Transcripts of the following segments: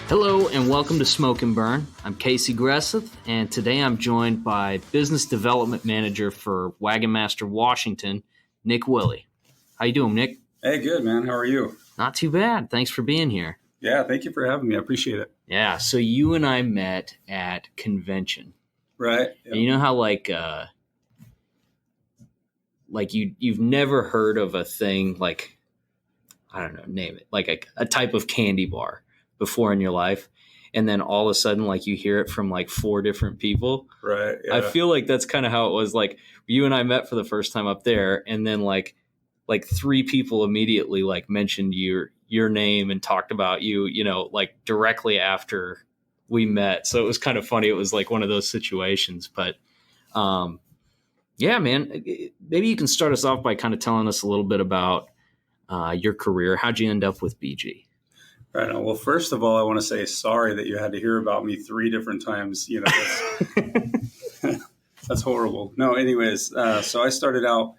Hello and welcome to Smoke and Burn. I'm Casey Gresseth, and today I'm joined by Business Development Manager for Wagonmaster Washington, Nick Willey. How you doing, Nick? Hey, good, man. How are you? Not too bad. Thanks for being here. Yeah, thank you for having me. I appreciate it. Yeah, so you and I met at convention. Right. Yep. And you know how you've never heard of a thing like, I don't know, name it, like a type of candy bar before in your life, and then all of a sudden like you hear it from like 4 different people. Right. Yeah. I feel like that's kind of how it was. Like you and I met for the first time up there, and then like 3 people immediately like mentioned your name and talked about you, like directly after we met. So it was kind of funny. It was like one of those situations. But yeah, man, maybe you can start us off by kind of telling us a little bit about your career. How'd you end up with BG? Right. Well, first of all, I want to say sorry that you had to hear about me 3 different times. That's horrible. No, anyways, so I started out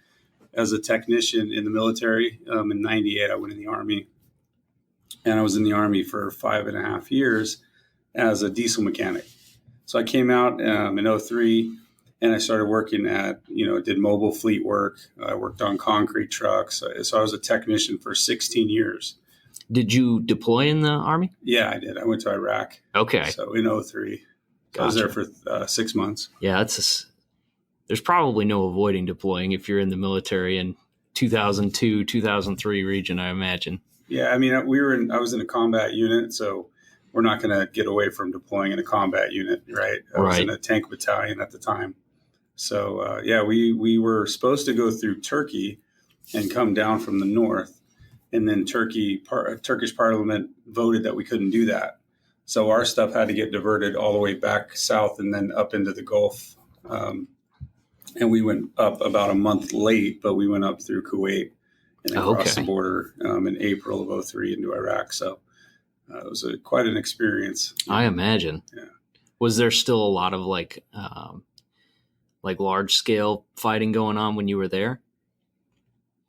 as a technician in the military. In 98, I went in the Army. And I was in the Army for 5.5 years as a diesel mechanic. So I came out in 03, and I started working did mobile fleet work. I worked on concrete trucks. So I was a technician for 16 years. Did you deploy in the Army? Yeah, I did. I went to Iraq. Okay. So in 03, Gotcha. I was there for 6 months. Yeah, there's probably no avoiding deploying if you're in the military in 2002, 2003 region, I imagine. Yeah, I mean, I was in a combat unit, so we're not going to get away from deploying in a combat unit, right? I was in a tank battalion at the time. So, we were supposed to go through Turkey and come down from the north. And then Turkish parliament voted that we couldn't do that. So our stuff had to get diverted all the way back south and then up into the Gulf. And we went up about a month late, but we went up through Kuwait and across the border in April of 03 into Iraq. So it was quite an experience. I imagine. Yeah. Was there still a lot of like large scale fighting going on when you were there?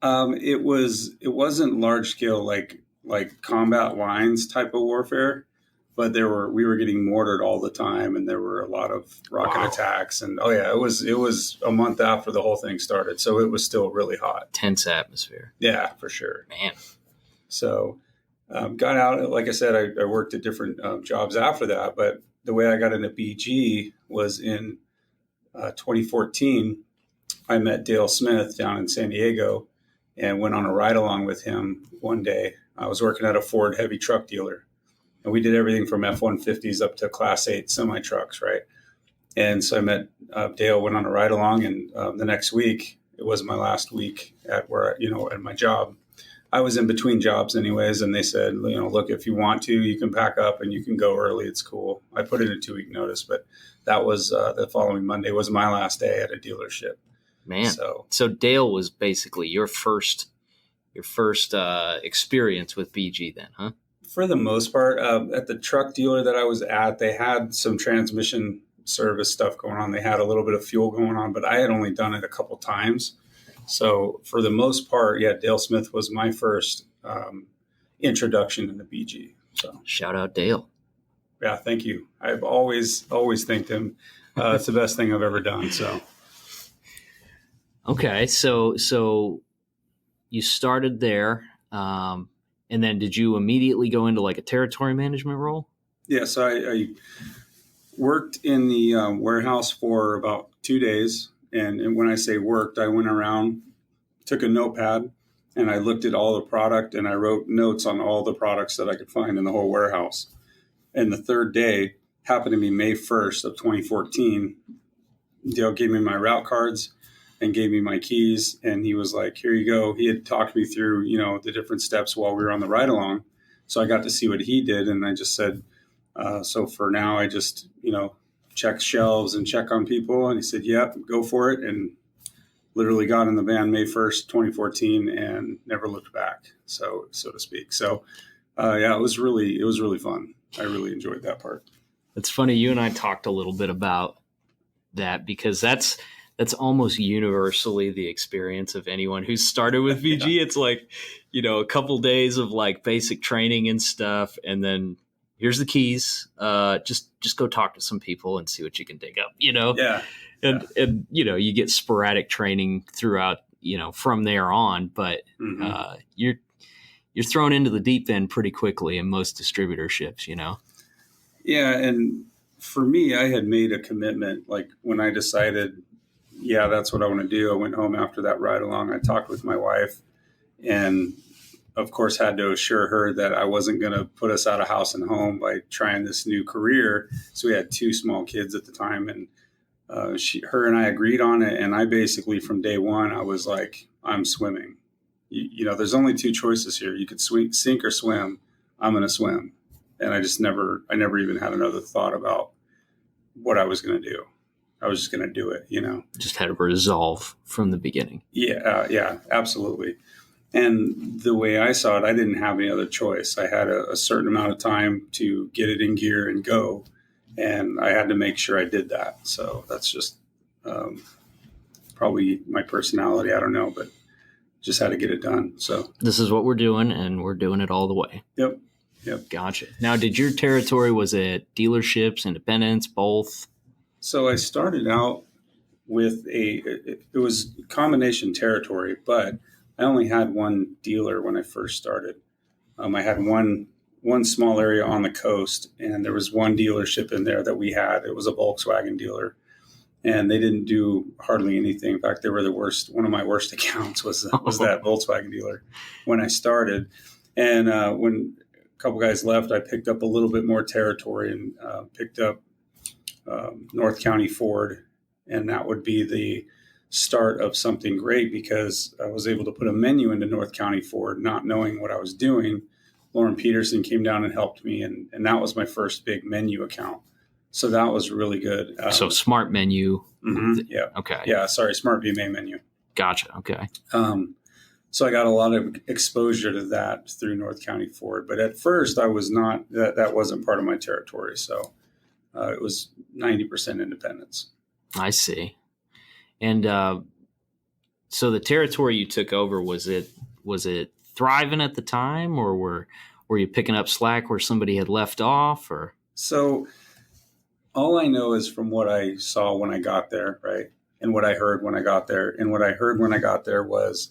It wasn't large scale like combat lines type of warfare, but we were getting mortared all the time, and there were a lot of rocket attacks. And it was a month after the whole thing started, so it was still really hot, tense atmosphere. Yeah, for sure, man. So got out. Like I said, I worked at different jobs after that, but the way I got into BG was in 2014. I met Dale Smith down in San Diego and went on a ride along with him one day. I was working at a Ford heavy truck dealer, and we did everything from F-150s up to Class 8 semi trucks, right? And so I met Dale, went on a ride along, and the next week, it was my last week at my job. I was in between jobs anyways, and they said, look, if you want to, you can pack up and you can go early. It's cool. I put in a 2-week notice, but that was the following Monday was my last day at a dealership. Man, so Dale was basically your first experience with BG then, huh? For the most part, at the truck dealer that I was at, they had some transmission service stuff going on. They had a little bit of fuel going on, but I had only done it a couple times. So for the most part, Dale Smith was my first introduction into BG. So shout out Dale. Yeah, thank you. I've always thanked him. It's the best thing I've ever done. So. Okay, so you started there, and then did you immediately go into like a territory management role? Yeah, so I worked in the warehouse for about 2 days, and when I say worked, I went around, took a notepad, and I looked at all the product, and I wrote notes on all the products that I could find in the whole warehouse. And the third day happened to be May 1st of 2014. Dale gave me my route cards and gave me my keys, and he was like, here you go. He had talked me through, the different steps while we were on the ride along. So I got to see what he did. And I just said, so for now, I just, check shelves and check on people. And he said, yep, go for it. And literally got in the van May 1st, 2014 and never looked back. So to speak. So it was really fun. I really enjoyed that part. It's funny. You and I talked a little bit about that because that's almost universally the experience of anyone who's started with VG. Yeah. It's like, a couple days of like basic training and stuff. And then here's the keys. Just go talk to some people and see what you can dig up, Yeah. and you get sporadic training throughout, from there on, but you're thrown into the deep end pretty quickly in most distributorships, Yeah. And for me, I had made a commitment. Like when I decided, yeah, that's what I want to do. I went home after that ride along. I talked with my wife and of course had to assure her that I wasn't going to put us out of house and home by trying this new career. So we had 2 small kids at the time, and her and I agreed on it. And I basically, from day one, I was like, I'm swimming. There's only 2 choices here. You could sink or swim. I'm going to swim. And I never even had another thought about what I was going to do. I was just going to do it, Just had a resolve from the beginning. Yeah, absolutely. And the way I saw it, I didn't have any other choice. I had a certain amount of time to get it in gear and go. And I had to make sure I did that. So that's just probably my personality. I don't know, but just had to get it done. So this is what we're doing, and we're doing it all the way. Yep. Gotcha. Now, did your territory, was it dealerships, independents, both? So I started out with it was combination territory, but I only had one dealer when I first started. I had one small area on the coast, and there was one dealership in there that we had. It was a Volkswagen dealer, and they didn't do hardly anything. In fact, they were the worst. One of my worst accounts was that Volkswagen dealer when I started. And when a couple guys left, I picked up a little bit more territory and picked up North County Ford, and that would be the start of something great because I was able to put a menu into North County Ford, not knowing what I was doing. Lauren Peterson came down and helped me, and that was my first big menu account. So that was really good. So Smart Menu. Yeah. Okay. Yeah. Sorry, SmartVMA menu. Gotcha. Okay. So I got a lot of exposure to that through North County Ford, but at first I was not. That wasn't part of my territory. So it was 90% independence. I see. And so the territory you took over, was it thriving at the time, or were you picking up slack where somebody had left off? Or so all I know is from what I saw when I got there, right, and what I heard when I got there. And what I heard when I got there was,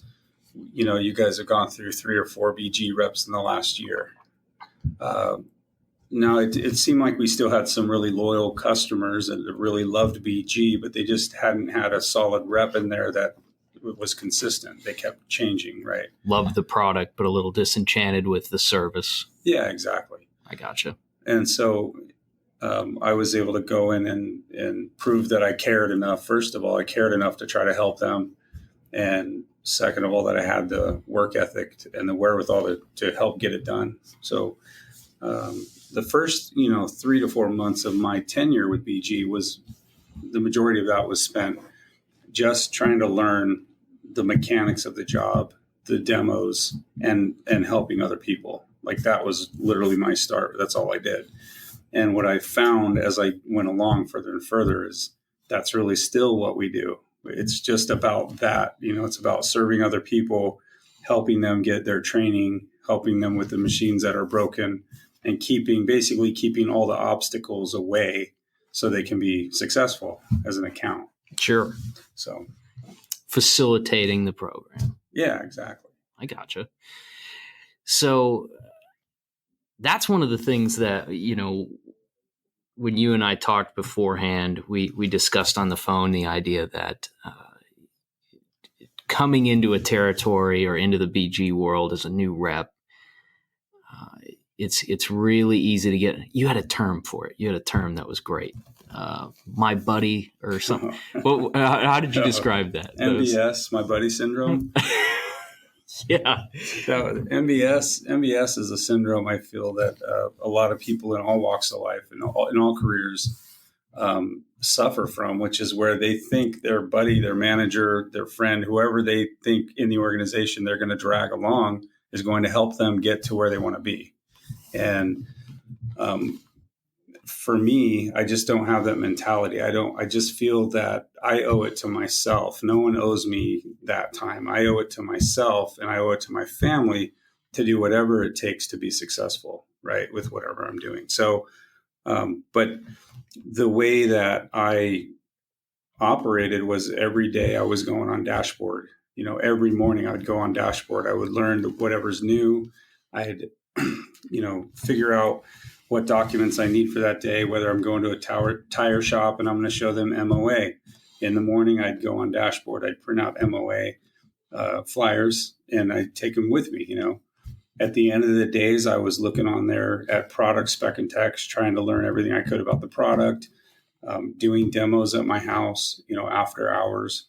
you guys have gone through 3 or 4 BG reps in the last year. Now, it seemed like we still had some really loyal customers that really loved BG, but they just hadn't had a solid rep in there that was consistent. They kept changing, right? Loved the product, but a little disenchanted with the service. Yeah, exactly. I gotcha. And so I was able to go in and prove that I cared enough. First of all, I cared enough to try to help them. And second of all, that I had the work ethic and the wherewithal to help get it done. So the first, 3 to 4 months of my tenure with BG was the majority of that was spent just trying to learn the mechanics of the job, the demos, and helping other people. Like that was literally my start. That's all I did. And what I found as I went along further and further is that's really still what we do. It's just about that. It's about serving other people, helping them get their training, helping them with the machines that are broken, and basically keeping all the obstacles away so they can be successful as an account. Sure. So facilitating the program. Yeah, exactly. I gotcha. So that's one of the things that, when you and I talked beforehand, we discussed on the phone the idea that coming into a territory or into the BG world as a new rep, it's really easy to get. You had a term for it. You had a term that was great. My buddy or something. Well, how did you describe that? MBS, my buddy syndrome. Yeah. MBS is a syndrome I feel that a lot of people in all walks of life and in all careers suffer from, which is where they think their buddy, their manager, their friend, whoever they think in the organization they're going to drag along is going to help them get to where they want to be. And for me, I just don't have that mentality. I just feel that I owe it to myself. No one owes me that time. I owe it to myself and I owe it to my family to do whatever it takes to be successful. right, with whatever I'm doing. So, but the way that I operated was every day I was going on dashboard. Every morning I would go on dashboard. I would learn whatever's new. I'd, figure out what documents I need for that day, whether I'm going to a tire shop and I'm going to show them MOA. In the morning, I'd go on dashboard. I'd print out MOA flyers and I'd take them with me. At the end of the days, I was looking on there at product spec and text, trying to learn everything I could about the product, doing demos at my house, after hours.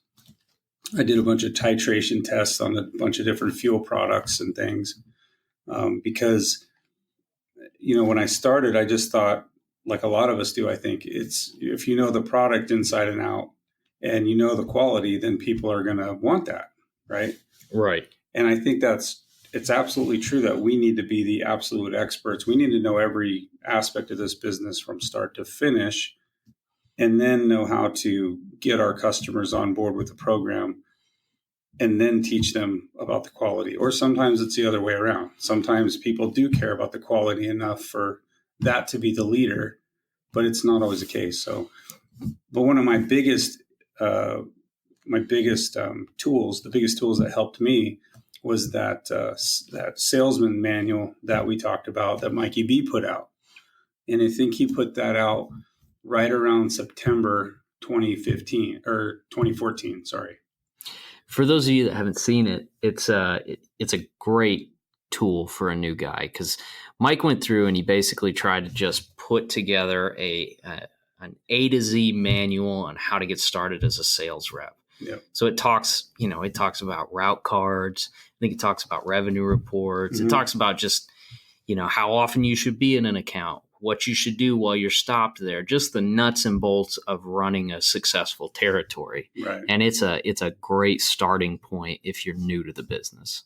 I did a bunch of titration tests on a bunch of different fuel products and things because, when I started, I just thought, like a lot of us do, I think it's if you know the product inside and out and you know the quality, then people are going to want that, right? Right. And I think it's absolutely true that we need to be the absolute experts. We need to know every aspect of this business from start to finish, and then know how to get our customers on board with the program and then teach them about the quality. Or sometimes it's the other way around. Sometimes people do care about the quality enough for that to be the leader, but it's not always the case. So, but one of my biggest tools, the biggest tools that helped me was that salesman manual that we talked about that Mikey B put out. And I think he put that out right around September 2014, sorry. For those of you that haven't seen it, it's a great tool for a new guy because Mike went through and he basically tried to just put together an A to Z manual on how to get started as a sales rep. Yep. So it talks about route cards. I think it talks about revenue reports. Mm-hmm. It talks about just, how often you should be in an account, what you should do while you're stopped there, just the nuts and bolts of running a successful territory. Right. And it's a great starting point if you're new to the business.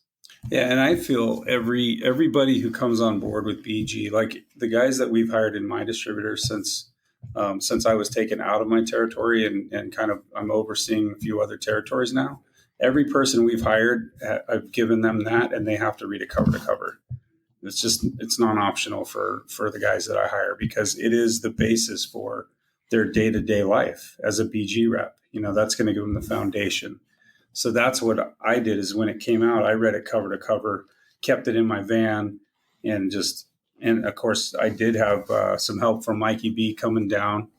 Yeah, and I feel everybody who comes on board with BG, like the guys that we've hired in my distributor since I was taken out of my territory and kind of I'm overseeing a few other territories now. Every person we've hired, I've given them that, and they have to read it cover to cover. It's non-optional for the guys that I hire because it is the basis for their day-to-day life as a BG rep. That's going to give them the foundation. So that's what I did is when it came out, I read it cover to cover, kept it in my van, and of course I did have some help from Mikey B coming down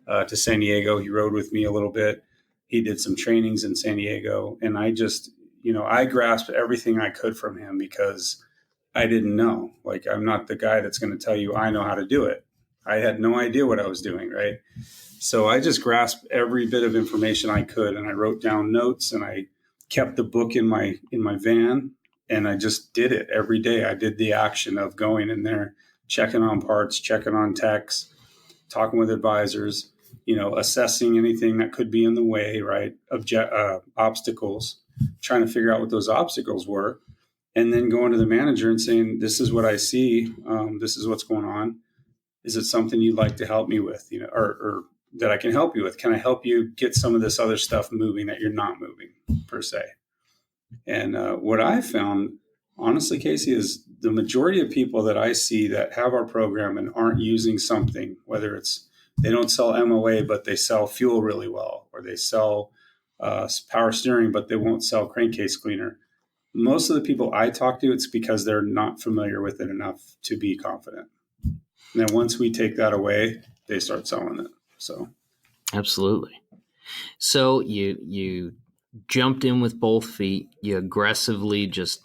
to San Diego. He rode with me a little bit. He did some trainings in San Diego, and I just, I grasped everything I could from him because I didn't know. Like, I'm not the guy that's going to tell you I know how to do it. I had no idea what I was doing, right? So I just grasped every bit of information I could, and I wrote down notes, and I kept the book in my van, and I just did it every day. I did the action of going in there, checking on parts, checking on techs, talking with advisors, assessing anything that could be in the way, right? Obstacles, trying to figure out what those obstacles were. And then going to the manager and saying, this is what I see. This is what's going on. Is it something you'd like to help me with, or that I can help you with? Can I help you get some of this other stuff moving that you're not moving per se? And what I found, honestly, Casey, is the majority of people that I see that have our program and aren't using something, whether it's they don't sell MOA, but they sell fuel really well, or they sell power steering, but they won't sell crankcase cleaner. Most of the people I talk to, it's because they're not familiar with it enough to be confident. And then once we take that away, they start selling it. So, absolutely. So you jumped in with both feet. You aggressively just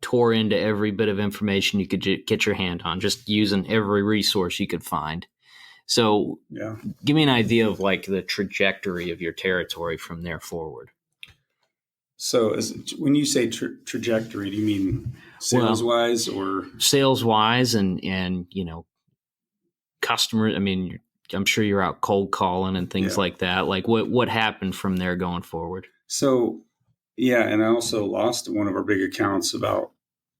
tore into every bit of information you could get your hand on, just using every resource you could find. So, give me an idea of like the trajectory of your territory from there forward. So when you say trajectory, do you mean sales-wise or? Sales-wise and customer, I mean, I'm sure you're out cold calling and things like that. Like what happened from there going forward? So, and I also lost one of our big accounts about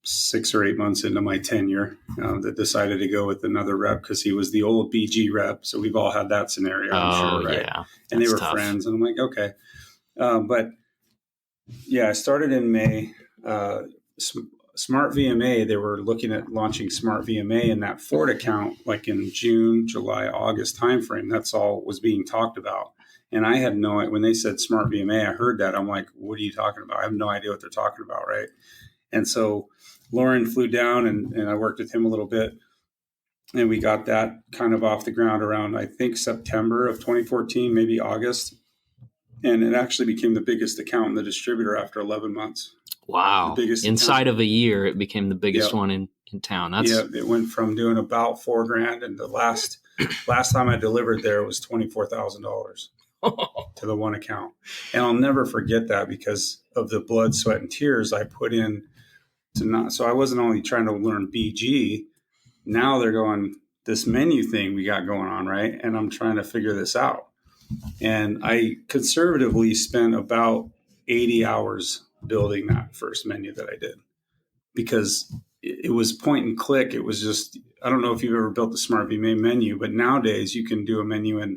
6 or 8 months into my tenure that decided to go with another rep because he was the old BG rep. So we've all had that scenario, I'm sure, right? Yeah. And they were tough. Friends. And I'm like, okay. But I started in May. SmartVMA, they were looking at launching SmartVMA in that Ford account, like in June, July, August timeframe. That's all was being talked about. And I had no idea when they said SmartVMA, I heard that. I'm like, what are you talking about? I have no idea what they're talking about. Right. And so Lauren flew down and I worked with him a little bit. And we got that kind of off the ground around, I think, September of 2014, maybe August. And it actually became the biggest account in the distributor after 11 months. Wow. The biggest Inside account. of a year, it became the biggest one in town. It went from doing about $4,000, and the last time I delivered there was $24,000 to the one account. And I'll never forget that because of the blood, sweat, and tears I put in to not. So I wasn't only trying to learn BG. Now they're going, this menu thing we got going on, right? And I'm trying to figure this out. And I conservatively spent about 80 hours building that first menu that I did because it was point and click. It was just, I don't know if you've ever built the SmartVMA menu, but nowadays you can do a menu in a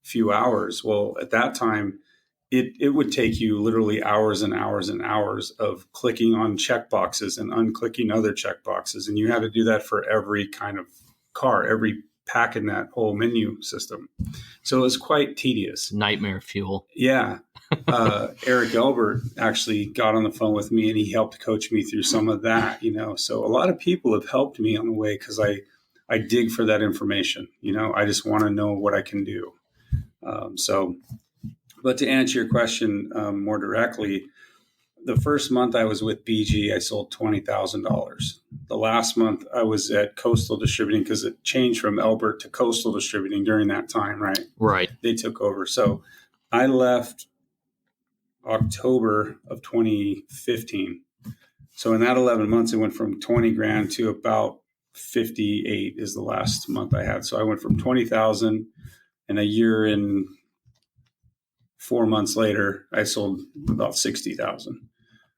few hours. Well, at that time, it would take you literally hours and hours and hours of clicking on checkboxes and unclicking other checkboxes. And you had to do that for every kind of car, every pack in that whole menu system. So it was quite tedious. Nightmare fuel. Yeah. Eric Elbert actually got on the phone with me and he helped coach me through some of that, So a lot of people have helped me on the way because I dig for that information. I just want to know what I can do. But to answer your question more directly, the first month I was with BG, I sold $20,000. The last month I was at Coastal Distributing because it changed from Elbert to Coastal Distributing during that time, right? Right. They took over. So I left October of 2015. So in that 11 months, it went from 20 grand to about 58 is the last month I had. So I went from 20,000 and a year and 4 months later, I sold about 60,000.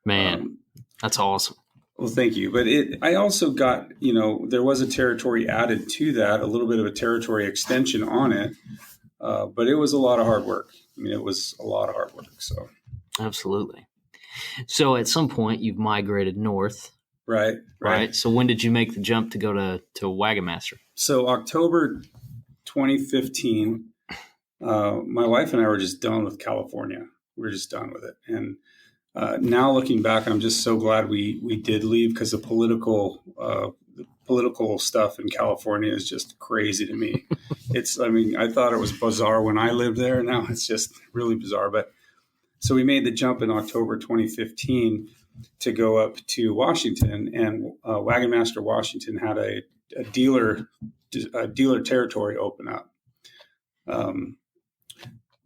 Man, that's awesome. Well, thank you. But I also got, there was a territory added to that, a little bit of a territory extension on it. But it was a lot of hard work. It was a lot of hard work. So absolutely. So at some point you've migrated north. Right. So when did you make the jump to go to Wagonmaster? So October 2015, my wife and I were just done with California. We were just done with it. And now looking back, I'm just so glad we did leave because the political stuff in California is just crazy to me. I thought it was bizarre when I lived there. Now it's just really bizarre. But so we made the jump in October 2015 to go up to Washington, and Wagonmaster Washington had a dealer territory open up.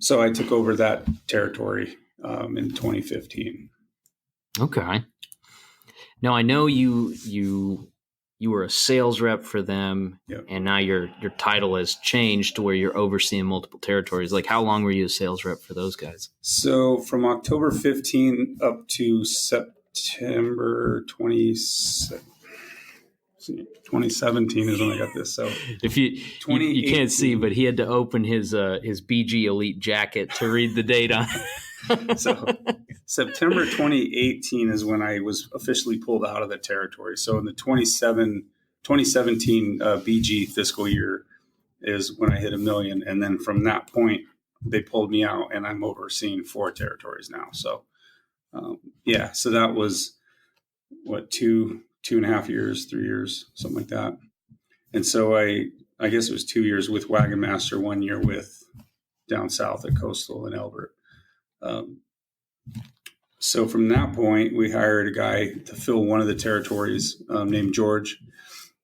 So I took over that territory in 2015. Okay. Now I know you were a sales rep for them, Yep. And now your title has changed to where you're overseeing multiple territories. Like, how long were you a sales rep for those guys? So from October 15 up to September 2017 is when I got this. So if you can't see, but he had to open his BG Elite jacket to read the date on. So September 2018 is when I was officially pulled out of the territory. So in the 2017 BG fiscal year is when I hit $1 million. And then from that point, they pulled me out and I'm overseeing 4 territories now. So, so that was what, 2.5 years, 3 years, something like that. And so I guess it was 2 years with Wagonmaster, 1 year with down south at Coastal and Elbert. So from that point, we hired a guy to fill one of the territories named George.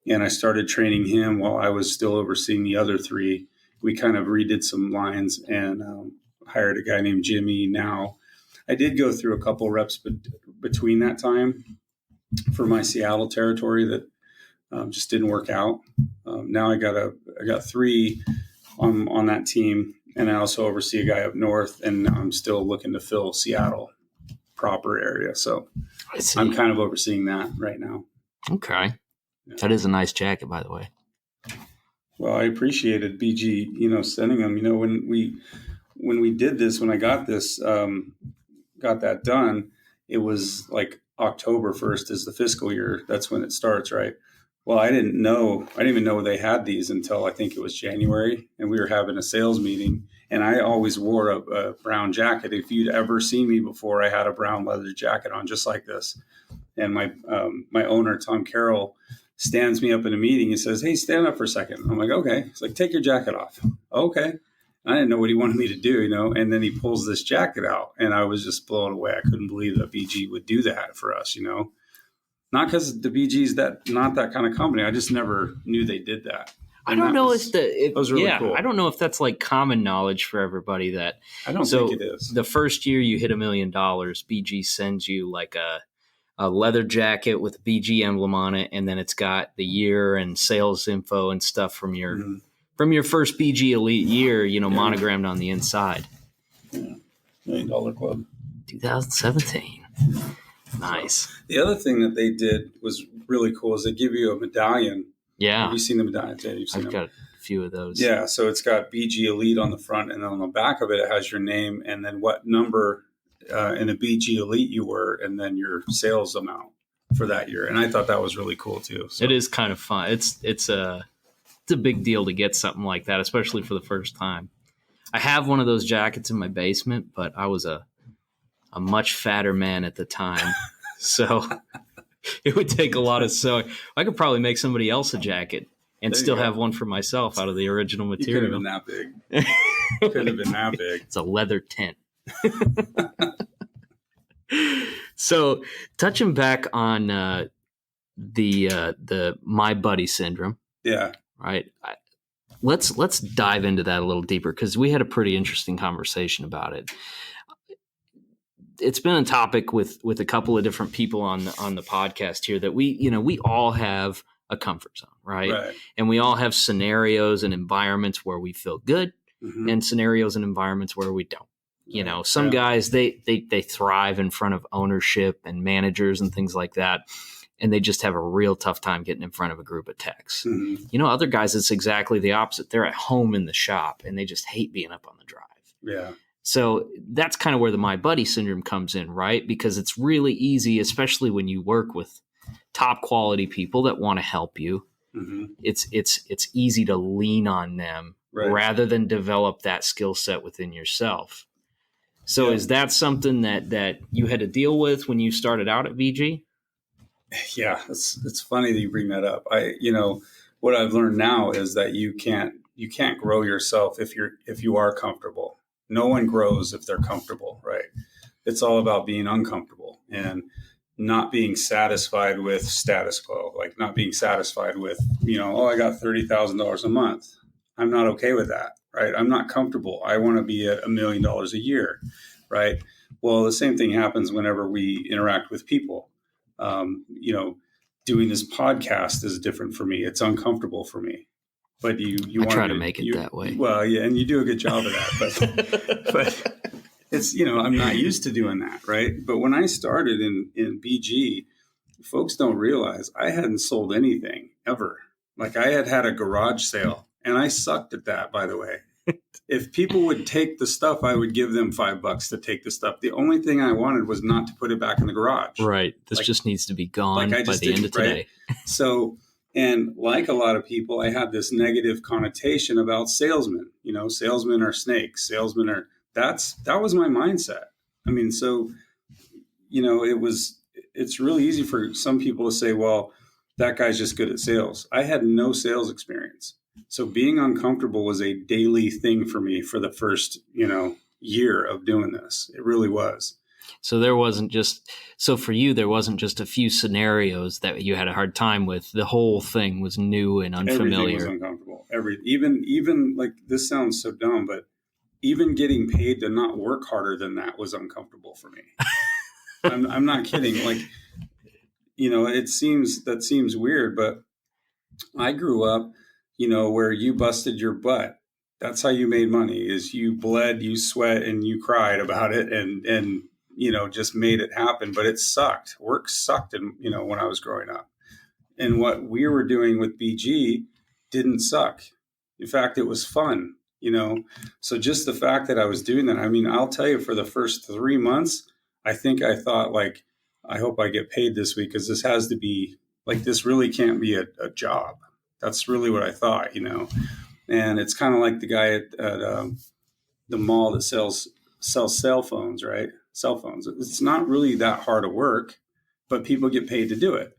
And I started training him while I was still overseeing the other 3. We kind of redid some lines and hired a guy named Jimmy. Now, I did go through a couple reps between that time for my Seattle territory that just didn't work out. Now I got 3 on that team, and I also oversee a guy up north, and I'm still looking to fill Seattle proper area. So I'm kind of overseeing that right now. Okay. Yeah. That is a nice jacket, by the way. Well, I appreciated BG, sending them, when we did this, when I got this, got that done, it was like October 1st is the fiscal year. That's when it starts, right? Well, I didn't even know they had these until I think it was January, and we were having a sales meeting, and I always wore a brown jacket. If you'd ever seen me before, I had a brown leather jacket on just like this. And my owner, Tom Carroll, stands me up in a meeting and says, "Hey, stand up for a second." I'm like, "Okay." He's like, "Take your jacket off." Okay. I didn't know what he wanted me to do, and then he pulls this jacket out, and I was just blown away. I couldn't believe that BG would do that for us, Not because the BG's not that kind of company. I just never knew they did that. And I don't know if was really cool. I don't know if that's like common knowledge for everybody. That I don't think it is. The first year you hit $1 million, BG sends you like a leather jacket with a BG emblem on it, and then it's got the year and sales info and stuff from your first BG Elite year, monogrammed on the inside. Yeah. $1 Million Club. 2017. Nice. The other thing that they did was really cool is they give you a medallion. Yeah. Have you seen the medallion? I've got a few of those. Yeah. So it's got BG Elite on the front, and then on the back of it, it has your name and then what number in a BG Elite you were, and then your sales amount for that year. And I thought that was really cool too. So. It is kind of fun. It's a big deal to get something like that, especially for the first time. I have one of those jackets in my basement, but I was a much fatter man at the time. So it would take a lot of sewing. I could probably make somebody else a jacket and still have one for myself out of the original material. You couldn't have been that big. Couldn't have been that big. It's a leather tent. So touching back on the my buddy syndrome. Yeah. Right. Let's dive into that a little deeper, because we had a pretty interesting conversation about it. It's been a topic with a couple of different people on the podcast here that we all have a comfort zone, right? And we all have scenarios and environments where we feel good, and scenarios and environments where we don't. Some guys they thrive in front of ownership and managers and things like that, and they just have a real tough time getting in front of a group of techs. Other guys, it's exactly the opposite. They're at home in the shop and they just hate being up on the drive. Yeah. So that's kind of where the my buddy syndrome comes in, right? Because it's really easy, especially when you work with top quality people that want to help you. It's easy to lean on them rather than develop that skill set within yourself. So is that something that you had to deal with when you started out at BG? Yeah, it's funny that you bring that up. What I've learned now is that you can't grow yourself if you are comfortable. No one grows if they're comfortable, right? It's all about being uncomfortable and not being satisfied with status quo, like not being satisfied with, I got $30,000 a month. I'm not okay with that, right? I'm not comfortable. I want to be at $1 million a year, right? Well, the same thing happens whenever we interact with people. Doing this podcast is different for me. It's uncomfortable for me. But you I try to make it that way. Well, yeah, and you do a good job of that. But it's I'm not used to doing that, right? But when I started in BG, folks don't realize I hadn't sold anything ever. Like I had a garage sale, and I sucked at that, by the way. If people would take the stuff, I would give them $5 to take the stuff. The only thing I wanted was not to put it back in the garage. Right. This just needs to be gone by the end of today. Right? So. And like a lot of people, I had this negative connotation about salesmen. Salesmen are snakes. Salesmen are that was my mindset. I mean, so it's really easy for some people to say, well, that guy's just good at sales. I had no sales experience. So being uncomfortable was a daily thing for me for the first, year of doing this. It really was. So for you, there wasn't just a few scenarios that you had a hard time with. The whole thing was new and unfamiliar. Everything was uncomfortable. Even like, this sounds so dumb, but even getting paid to not work harder than that was uncomfortable for me. I'm not kidding. Like, that seems weird, but I grew up, where you busted your butt. That's how you made money, is you bled, you sweat, and you cried about it and just made it happen. But it sucked. Work sucked, when I was growing up. And what we were doing with BG didn't suck. In fact, it was fun, So just the fact that I was doing that, I mean, I'll tell you, for the first 3 months, I think I thought like, I hope I get paid this week, because this has to be like, this really can't be a job. That's really what I thought, And it's kind of like the guy at the mall that sells cell phones, right? Cell phones. It's not really that hard of work, but people get paid to do it.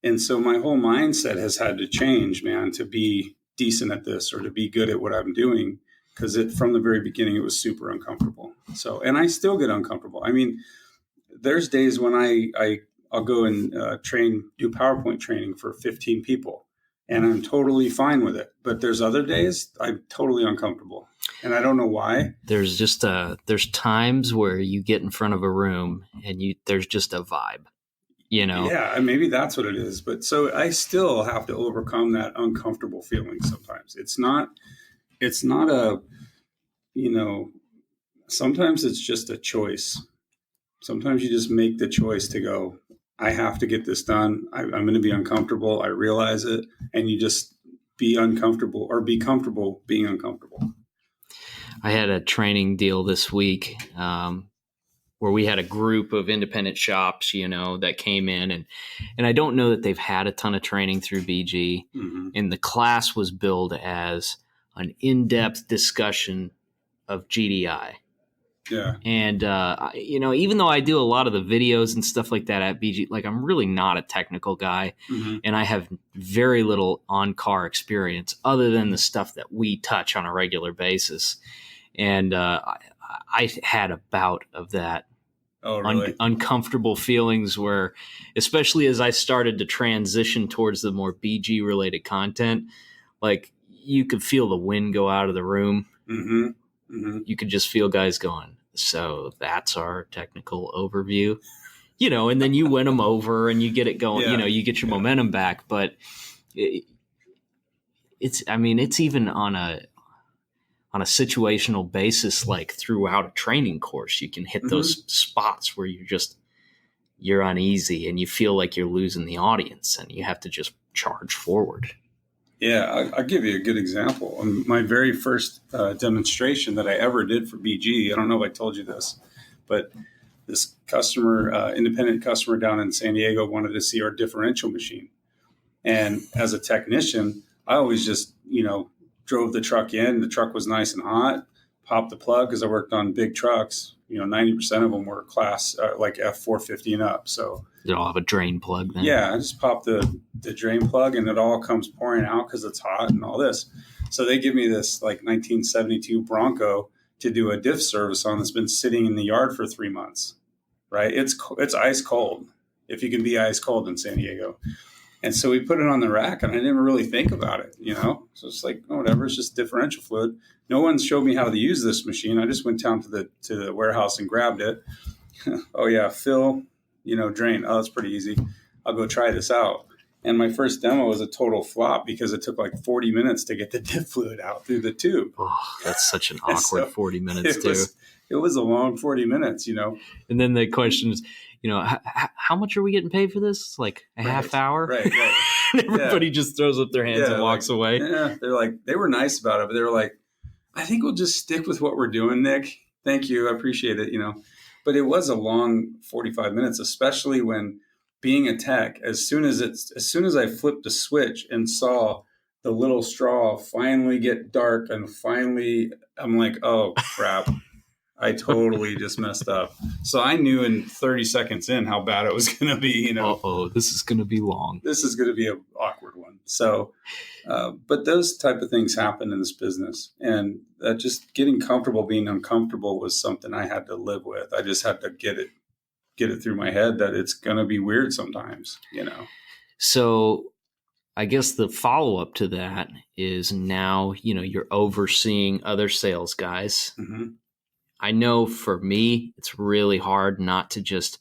And so my whole mindset has had to change, man, to be decent at this or to be good at what I'm doing, because from the very beginning, it was super uncomfortable. So, and I still get uncomfortable. I mean, there's days when I'll go and do PowerPoint training for 15 people, and I'm totally fine with it. But there's other days I'm totally uncomfortable, and I don't know why. There's just there's times where you get in front of a room and there's just a vibe, Yeah, maybe that's what it is. But so I still have to overcome that uncomfortable feeling sometimes. It's not a, sometimes it's just a choice. Sometimes you just make the choice to go, I have to get this done. I'm going to be uncomfortable. I realize it. And you just be uncomfortable, or be comfortable being uncomfortable. I had a training deal this week where we had a group of independent shops, that came in, and I don't know that they've had a ton of training through BG. Mm-hmm. And the class was billed as an in-depth discussion of GDI. Yeah. And, even though I do a lot of the videos and stuff like that at BG, like, I'm really not a technical guy. Mm-hmm. And I have very little on-car experience other than the stuff that we touch on a regular basis. And I had a bout of that. Oh, really? Uncomfortable feelings where, especially as I started to transition towards the more BG related content, like, you could feel the wind go out of the room. Mm-hmm. Mm-hmm. You could just feel guys going, so that's our technical overview, and then you win them over and you get it going, Yeah. You get your momentum back. But it's even on a situational basis, like throughout a training course, you can hit Mm-hmm. those spots where you're uneasy and you feel like you're losing the audience and you have to just charge forward. Yeah, I'll give you a good example. My very first demonstration that I ever did for BG, I don't know if I told you this, but this customer, independent customer down in San Diego, wanted to see our differential machine. And as a technician, I always just, drove the truck in. The truck was nice and hot, popped the plug, because I worked on big trucks. 90% of them were class like F450 and up. So you all have a drain plug then? Yeah, I just pop the drain plug and it all comes pouring out because it's hot and all this. So they give me this like 1972 Bronco to do a diff service on that's been sitting in the yard for 3 months, right? It's ice cold, if you can be ice cold in San Diego. And so we put it on the rack, and I didn't really think about it, So it's like, oh, whatever, it's just differential fluid. No one showed me how to use this machine. I just went down to the warehouse and grabbed it. Oh yeah, fill, drain. Oh, that's pretty easy. I'll go try this out. And my first demo was a total flop because it took like 40 minutes to get the diff fluid out through the tube. Oh, that's such an awkward 40 minutes too. It was a long 40 minutes, And then the question is, how much are we getting paid for this? Like a half hour? Right. Everybody just throws up their hands and walks away. Yeah, they were nice about it, but they were like, I think we'll just stick with what we're doing, Nick. Thank you. I appreciate it, But it was a long 45 minutes, especially when being a tech, as soon as I flipped the switch and saw the little straw finally get dark, and finally I'm like, oh crap, I totally just messed up. So I knew in 30 seconds in how bad it was going to be, this is going to be long. This is going to be an awkward one. So, but those type of things happen in this business, and just getting comfortable being uncomfortable was something I had to live with. I just had to get it through my head that it's going to be weird sometimes, So I guess the follow-up to that is now, you're overseeing other sales guys. Mm-hmm. I know for me, it's really hard not to just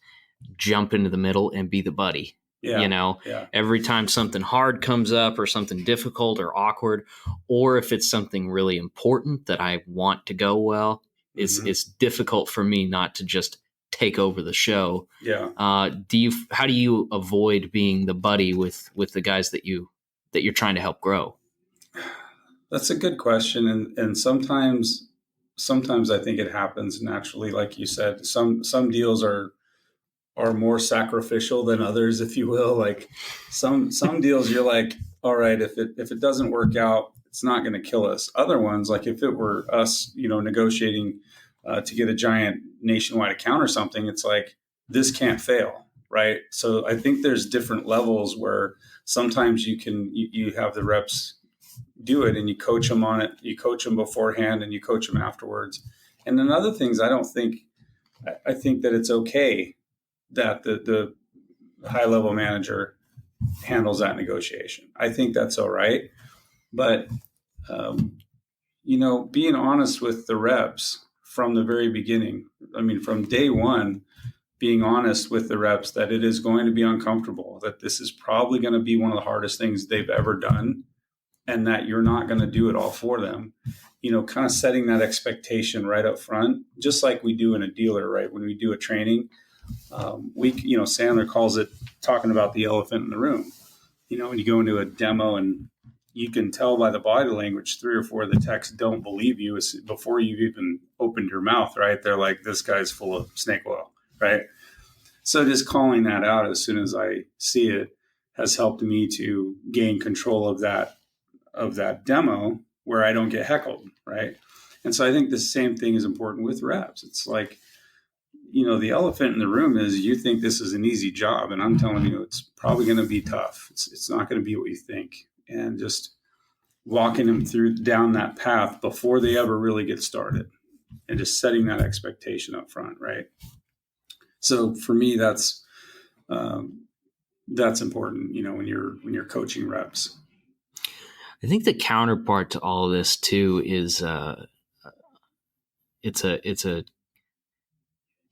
jump into the middle and be the buddy. Yeah. Every time something hard comes up or something difficult or awkward, or if it's something really important that I want to go well, Mm-hmm. it's difficult for me not to just take over the show. Yeah. How do you avoid being the buddy with the guys that you're trying to help grow? That's a good question. And sometimes I think it happens naturally. Like you said, some deals are are more sacrificial than others, if you will. Like some deals, you're like, all right, if it doesn't work out, it's not going to kill us. Other ones, like if it were us, negotiating to get a giant nationwide account or something, it's like this can't fail, right? So I think there's different levels where sometimes you have the reps do it and you coach them on it. You coach them beforehand and you coach them afterwards. And then other things, I think that it's okay that the high level manager handles that negotiation. I think that's all right. But, being honest with the reps from the very beginning, from day one, being honest with the reps that it is going to be uncomfortable, that this is probably going to be one of the hardest things they've ever done, and that you're not going to do it all for them, kind of setting that expectation right up front, just like we do in a dealer, right? When we do a training, Sandler calls it talking about the elephant in the room. When you go into a demo and you can tell by the body language, 3 or 4 of the techs don't believe you before you've even opened your mouth, right? They're like, this guy's full of snake oil, right? So just calling that out as soon as I see it has helped me to gain control of that demo where I don't get heckled, right? And so I think the same thing is important with reps. It's like, the elephant in the room is you think this is an easy job, and I'm telling you it's probably going to be tough. It's not going to be what you think. And just walking them down that path before they ever really get started and just setting that expectation up front, right? So for me, that's important, when you're coaching reps. I think the counterpart to all of this too is it's a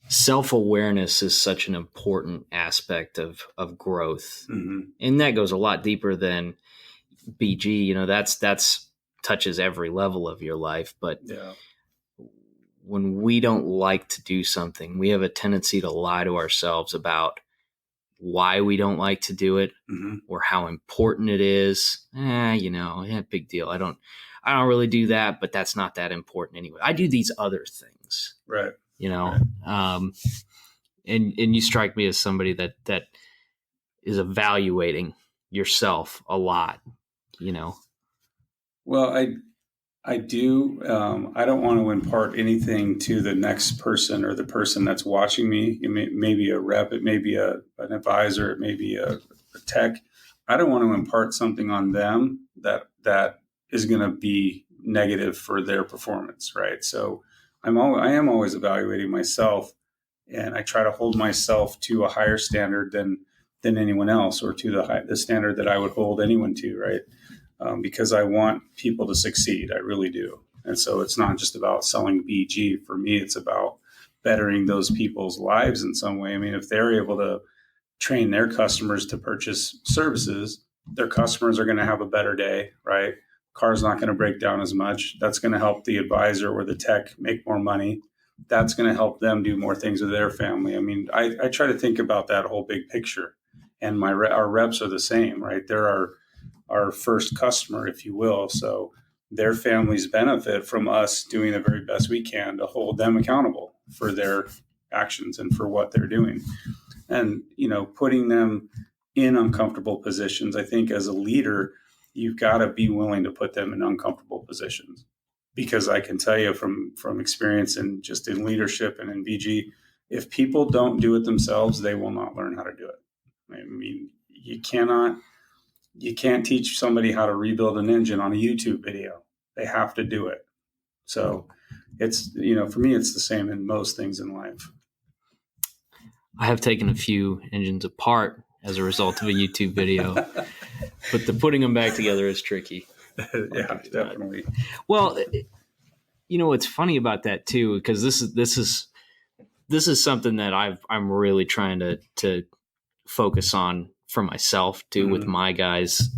self-awareness is such an important aspect of growth. Mm-hmm. And that goes a lot deeper than BG, that's touches every level of your life. But when we don't like to do something, we have a tendency to lie to ourselves about why we don't like to do it, mm-hmm. or how important it is. Big deal. I don't really do that, but that's not that important anyway. I do these other things. Right. Right. And you strike me as somebody that is evaluating yourself a lot, Well, I do. I don't want to impart anything to the next person or the person that's watching me. It may be a rep, it may be an advisor, it may be a tech. I don't want to impart something on them that is going to be negative for their performance, right? So I am always evaluating myself, and I try to hold myself to a higher standard than anyone else, or to the standard that I would hold anyone to, right? Because I want people to succeed. I really do. And so it's not just about selling BG. For me, it's about bettering those people's lives in some way. If they're able to train their customers to purchase services, their customers are going to have a better day, right? Car's not going to break down as much. That's going to help the advisor or the tech make more money. That's going to help them do more things with their family. I try to think about that whole big picture. And our reps are the same, right? They're our first customer, if you will. So their families benefit from us doing the very best we can to hold them accountable for their actions and for what they're doing. And, putting them in uncomfortable positions, I think as a leader, you've got to be willing to put them in uncomfortable positions. Because I can tell you from experience and just in leadership and in BG, if people don't do it themselves, they will not learn how to do it. You can't teach somebody how to rebuild an engine on a YouTube video. They have to do it. So it's, for me, it's the same in most things in life. I have taken a few engines apart as a result of a YouTube video, but the putting them back together is tricky. Yeah, definitely. Well, what's funny about that too, because this is something that I'm really trying to focus on for myself too, mm-hmm. with my guys.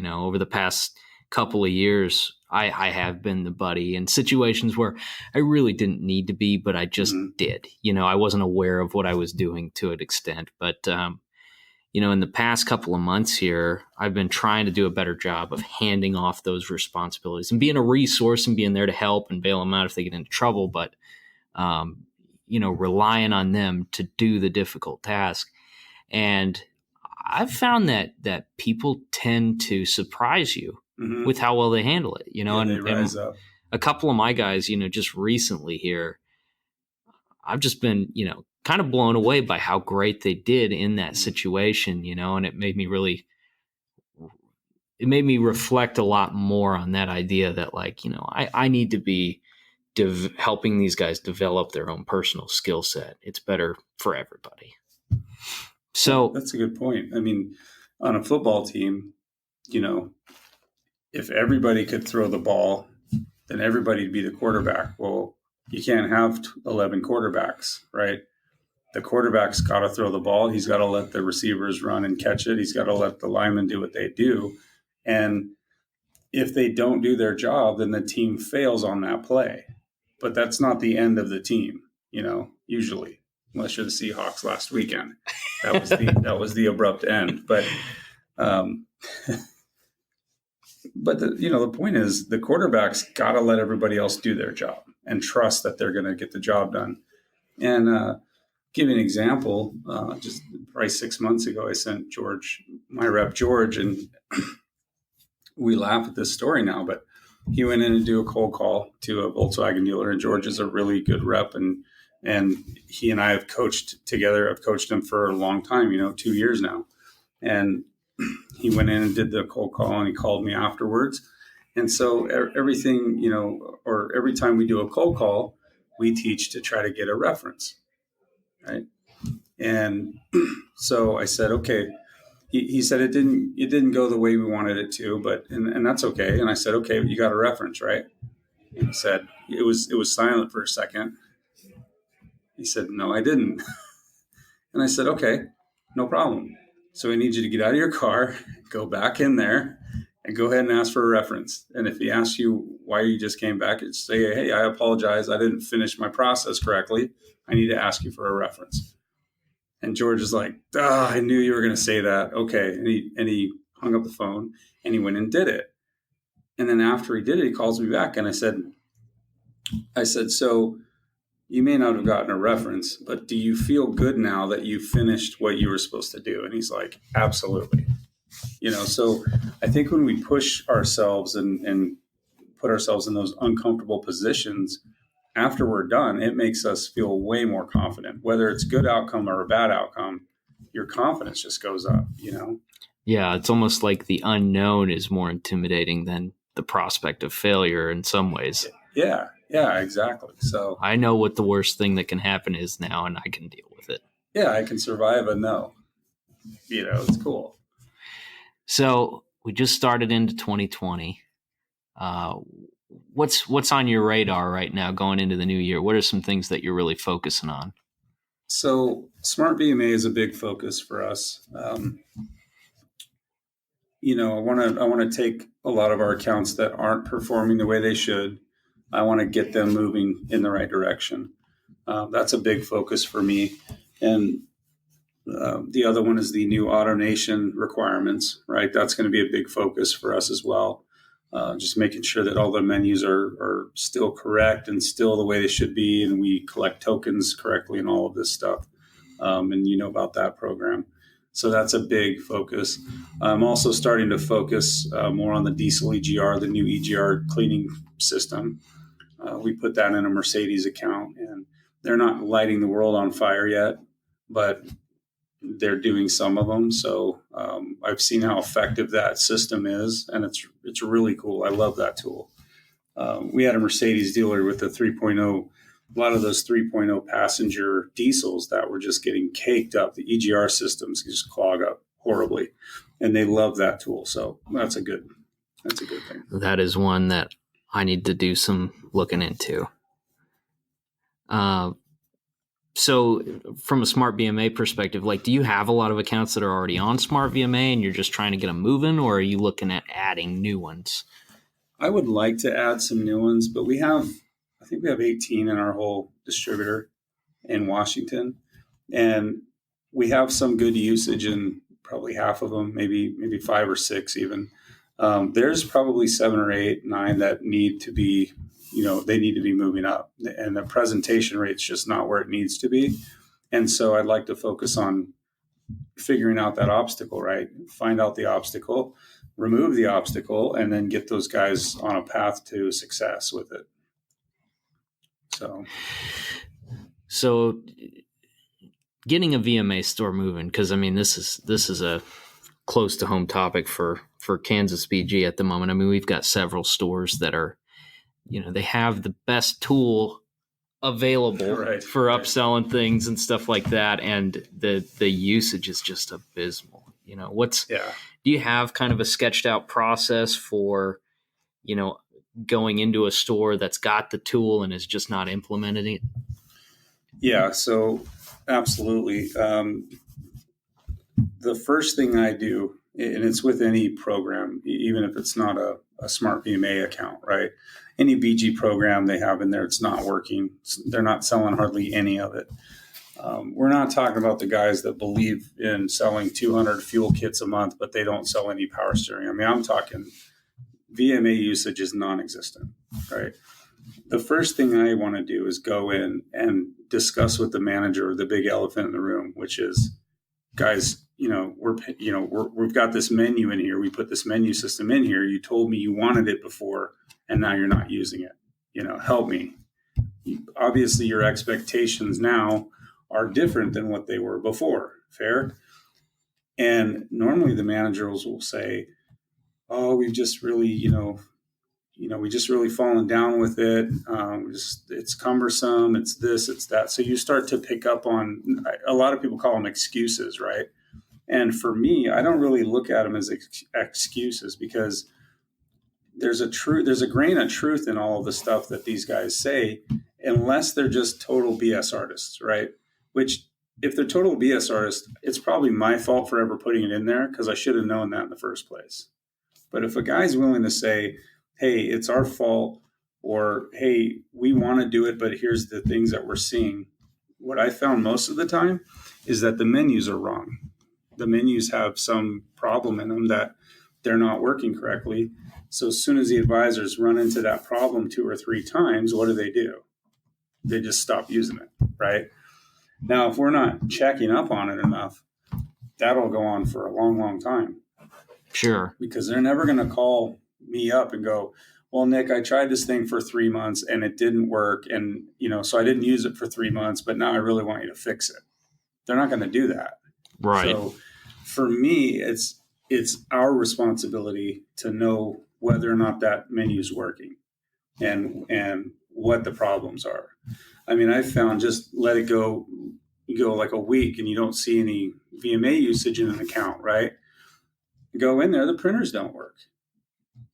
Over the past couple of years, I have been the buddy in situations where I really didn't need to be, but I just mm-hmm. did. I wasn't aware of what I was doing to an extent, but in the past couple of months here, I've been trying to do a better job of handing off those responsibilities and being a resource and being there to help and bail them out if they get into trouble. But, relying on them to do the difficult task. And I've found that people tend to surprise you with how well they handle it, they rise up. A couple of my guys, just recently here, I've just been, kind of blown away by how great they did in that situation, and it made me reflect a lot more on that idea that I need to be helping these guys develop their own personal skill set. It's better for everybody. So that's a good point. I mean, on a football team, if everybody could throw the ball, then everybody'd be the quarterback. Well, you can't have 11 quarterbacks, right? The quarterback's got to throw the ball. He's got to let the receivers run and catch it. He's got to let the linemen do what they do. And if they don't do their job, then the team fails on that play. But that's not the end of the team, usually, unless you're the Seahawks last weekend. That was the abrupt end. But the point is the quarterback's got to let everybody else do their job and trust that they're going to get the job done. And give you an example, just probably 6 months ago, I sent my rep George, and we laugh at this story now, but he went in and do a cold call to a Volkswagen dealer, and George is a really good rep, and he and I have coached together. I've coached him for a long time, 2 years now. And he went in and did the cold call, and he called me afterwards. And so everything, or every time we do a cold call, we teach to try to get a reference, right? And so I said, okay. He said it didn't go the way we wanted it to, but and that's okay. And I said, okay, you got a reference, right? And he said it was silent for a second. He said, no, I didn't. And I said, okay, no problem. So I need you to get out of your car, go back in there, and go ahead and ask for a reference. And if he asks you why you just came back, just say, hey, I apologize. I didn't finish my process correctly. I need to ask you for a reference. And George is like, I knew you were going to say that. Okay. And he hung up the phone, and he went and did it. And then after he did it, he calls me back, and I said, so you may not have gotten a reference, but do you feel good now that you finished what you were supposed to do? And he's like, absolutely. So I think when we push ourselves and put ourselves in those uncomfortable positions, after we're done, it makes us feel way more confident. Whether it's good outcome or a bad outcome, your confidence just goes up, Yeah, it's almost like the unknown is more intimidating than the prospect of failure in some ways. Yeah, exactly. So I know what the worst thing that can happen is now, and I can deal with it. Yeah, I can survive a no. It's cool. So we just started into 2020. What's on your radar right now going into the new year? What are some things that you're really focusing on? So SmartVMA is a big focus for us. I want to take a lot of our accounts that aren't performing the way they should. I want to get them moving in the right direction. That's a big focus for me. And the other one is the new AutoNation requirements, right? That's going to be a big focus for us as well. Just making sure that all the menus are still correct and still the way they should be, and we collect tokens correctly and all of this stuff. And you know about that program. So that's a big focus. I'm also starting to focus more on the diesel EGR, the new EGR cleaning system. We put that in a Mercedes account, and they're not lighting the world on fire yet, but they're doing some of them. So I've seen how effective that system is, and it's really cool. I love that tool. We had a Mercedes dealer with the 3.0, a lot of those 3.0 passenger diesels that were just getting caked up. The EGR systems just clog up horribly, and they love that tool. So that's a good thing. That is one that I need to do some looking into. So from a SmartVMA perspective, do you have a lot of accounts that are already on SmartVMA and you're just trying to get them moving, or are you looking at adding new ones? I would like to add some new ones, but I think we have 18 in our whole distributor in Washington, and we have some good usage in probably half of them, maybe 5 or 6 even. There's probably 7 or 8, 9 that need to be they need to be moving up, and the presentation rate's just not where it needs to be. And so I'd like to focus on figuring out that obstacle, right? Find out the obstacle, remove the obstacle, and then get those guys on a path to success with it. So getting a VMA store moving, because I mean this is a close to home topic for Kansas BG at the moment. I mean, we've got several stores that are, they have the best tool available for upselling things and stuff like that, and the usage is just abysmal. Do you have kind of a sketched out process for going into a store that's got the tool and is just not implementing it? Yeah, so absolutely. The first thing I do, and it's with any program, even if it's not a SmartVMA account, right? Any BG program they have in there, it's not working. They're not selling hardly any of it. We're not talking about the guys that believe in selling 200 fuel kits a month, but they don't sell any power steering. I mean, I'm talking VMA usage is non-existent, right? The first thing I want to do is go in and discuss with the manager the big elephant in the room, which is, guys, we've got this menu in here. We put this menu system in here. You told me you wanted it before, and now you're not using it. Help me. Obviously, your expectations now are different than what they were before. Fair? And normally the managers will say, "Oh, we've just really, we just really fallen down with it. It's cumbersome. It's this, it's that." So you start to pick up on, a lot of people call them excuses, right? And for me, I don't really look at them as excuses, because there's a grain of truth in all of the stuff that these guys say, unless they're just total BS artists, right? Which, if they're total BS artists, it's probably my fault for ever putting it in there, because I should have known that in the first place. But if a guy's willing to say, "Hey, it's our fault," or, "Hey, we want to do it, but here's the things that we're seeing," what I found most of the time is that the menus are wrong. The menus have some problem in them, that they're not working correctly. So as soon as the advisors run into that problem 2 or 3 times, what do? They just stop using it, right? Now, if we're not checking up on it enough, that'll go on for a long, long time. Sure. Because they're never going to call me up and go, "Well, Nick, I tried this thing for 3 months and it didn't work. And, so I didn't use it for 3 months, but now I really want you to fix it." They're not going to do that. Right. So for me, it's our responsibility to know whether or not that menu is working and what the problems are. I mean, I found, just let it go, like a week and you don't see any VMA usage in an account, right? Go in there, the printers don't work.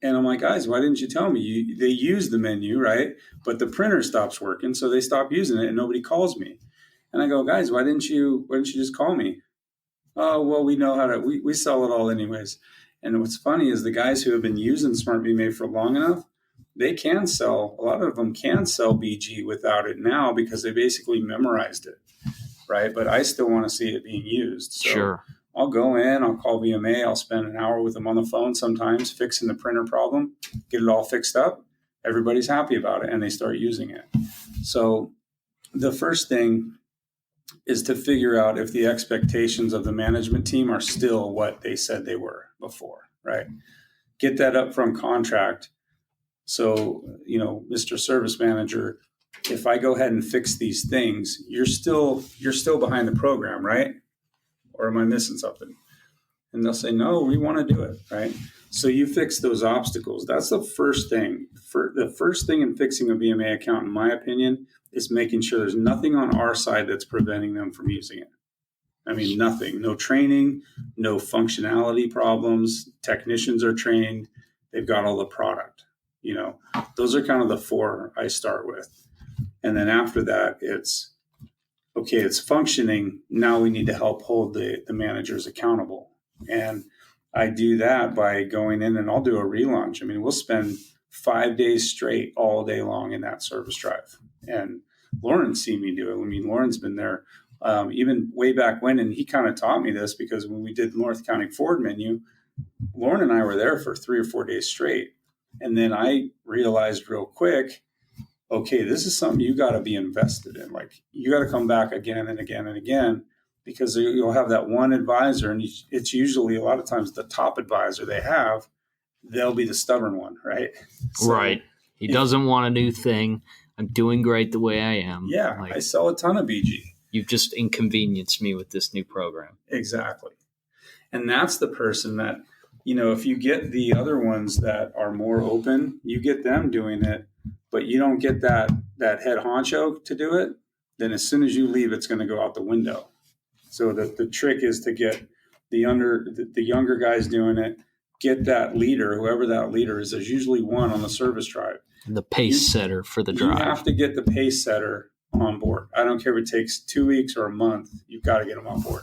And I'm like, "Guys, why didn't you tell me?" They use the menu, right? But the printer stops working, so they stop using it and nobody calls me. And I go, "Guys, why didn't you just call me?" "Oh, well, we know how to, we sell it all anyways." And what's funny is the guys who have been using SmartVMA for long enough, a lot of them can sell BG without it now, because they basically memorized it, right? But I still want to see it being used. So sure. I'll go in, I'll call VMA, I'll spend an hour with them on the phone sometimes fixing the printer problem, get it all fixed up. Everybody's happy about it and they start using it. So the first thing is to figure out if the expectations of the management team are still what they said they were before, right? Get that upfront contract. So, Mr. Service Manager, if I go ahead and fix these things, you're still behind the program, right? Or am I missing something? And they'll say, "No, we want to do it," right? So you fix those obstacles. That's the first thing. The first thing in fixing a VMA account, in my opinion, is making sure there's nothing on our side that's preventing them from using it. I mean, nothing. No training, no functionality problems. Technicians are trained. They've got all the product. Those are kind of the 4 I start with. And then after that, it's, okay, it's functioning. Now we need to help hold the managers accountable. And I do that by going in and I'll do a relaunch. I mean, we'll spend 5 days straight all day long in that service drive. And Lauren's seen me do it. I mean, Lauren's been there even way back when, and he kind of taught me this, because when we did North County Ford menu, Lauren and I were there for 3 or 4 days straight. And then I realized real quick okay, this is something you got to be invested in. Like you got to come back again and again and again, because you'll have that one advisor, and it's usually a lot of times the top advisor they have, they'll be the stubborn one, right? So right. He doesn't want a new thing. I'm doing great the way I am. Yeah, I sell a ton of BG. You've just inconvenienced me with this new program. Exactly. And that's the person that, if you get the other ones that are more open, you get them doing it, but you don't get that head honcho to do it, then as soon as you leave, it's going to go out the window. So the trick is to get the younger guys doing it, get that leader, whoever that leader is. There's usually one on the service drive. The pace setter for the drive. You have to get the pace setter on board. I don't care if it takes 2 weeks or a month, you've got to get them on board.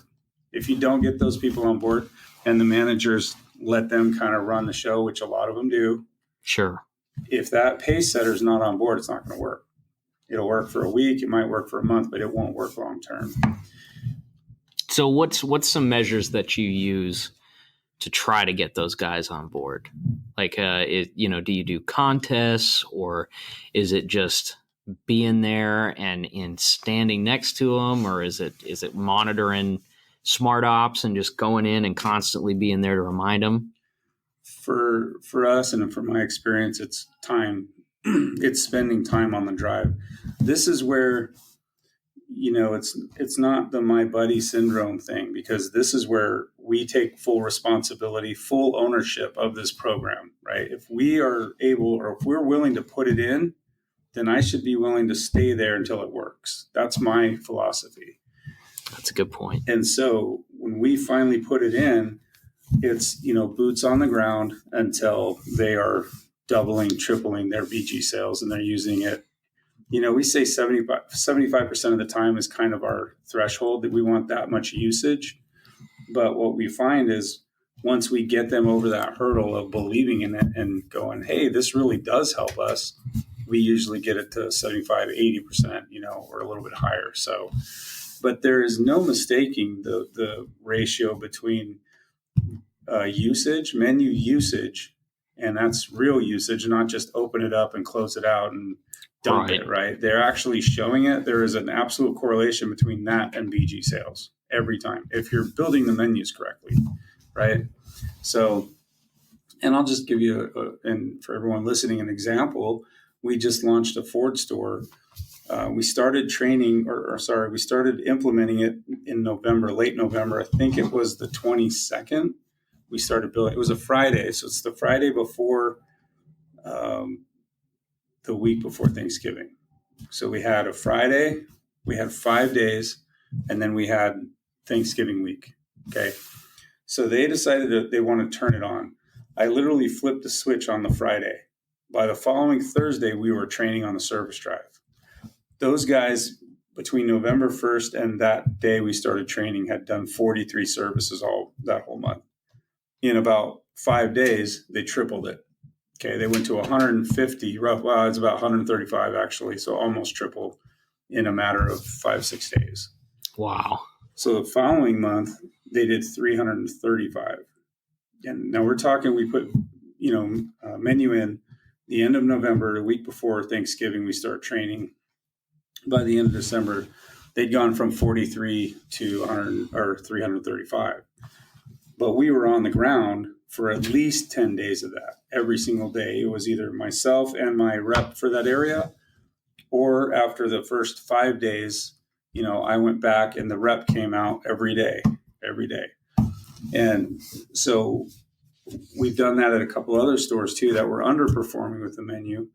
If you don't get those people on board and the managers let them kind of run the show, which a lot of them do. Sure. If that pace setter is not on board, it's not going to work. It'll work for a week. It might work for a month, but it won't work long term. So what's some measures that you use to try to get those guys on board? Like, do you do contests, or is it just being there and standing next to them, or is it monitoring smart ops and just going in and constantly being there to remind them? For us, and from my experience, it's time. It's spending time on the drive. This is where, it's not the my buddy syndrome thing, because this is where we take full responsibility, full ownership of this program, right? If we are able, or if we're willing to put it in, then I should be willing to stay there until it works. That's my philosophy. That's a good point. And so when we finally put it in, it's, boots on the ground until they are doubling, tripling their BG sales, and they're using it. We say 75% of the time is kind of our threshold, that we want that much usage. But what we find is once we get them over that hurdle of believing in it and going, hey, this really does help us, we usually get it to 75, 80%, or a little bit higher. So, but there is no mistaking the ratio between usage, menu usage, and that's real usage, not just open it up and close it out and dump it, right? They're actually showing it. There is an absolute correlation between that and BG sales every time, if you're building the menus correctly, right? So, and I'll just give you, and for everyone listening, an example. We just launched a Ford store. We started training, we started implementing it in November, late November. I think it was the 22nd. We started building. It was a Friday, so it's the Friday before the week before Thanksgiving. So we had a Friday, we had 5 days, and then we had Thanksgiving week. Okay. So they decided that they want to turn it on. I literally flipped the switch on the Friday. By the following Thursday, we were training on the service drive. Those guys, between November 1st and that day we started training, had done 43 services all that whole month. In about 5 days, they tripled it. Okay, they went to 150, well, it's about 135 actually, so almost triple in a matter of 5-6 days. Wow. So the following month, they did 335. And now we're talking, we put, menu in the end of November, the week before Thanksgiving, we start training. By the end of December, they'd gone from 43 to 100 or 335. But we were on the ground for at least 10 days of that. Every single day, it was either myself and my rep for that area, or after the first 5 days, I went back and the rep came out every day. And so we've done that at a couple other stores too that were underperforming with the menu.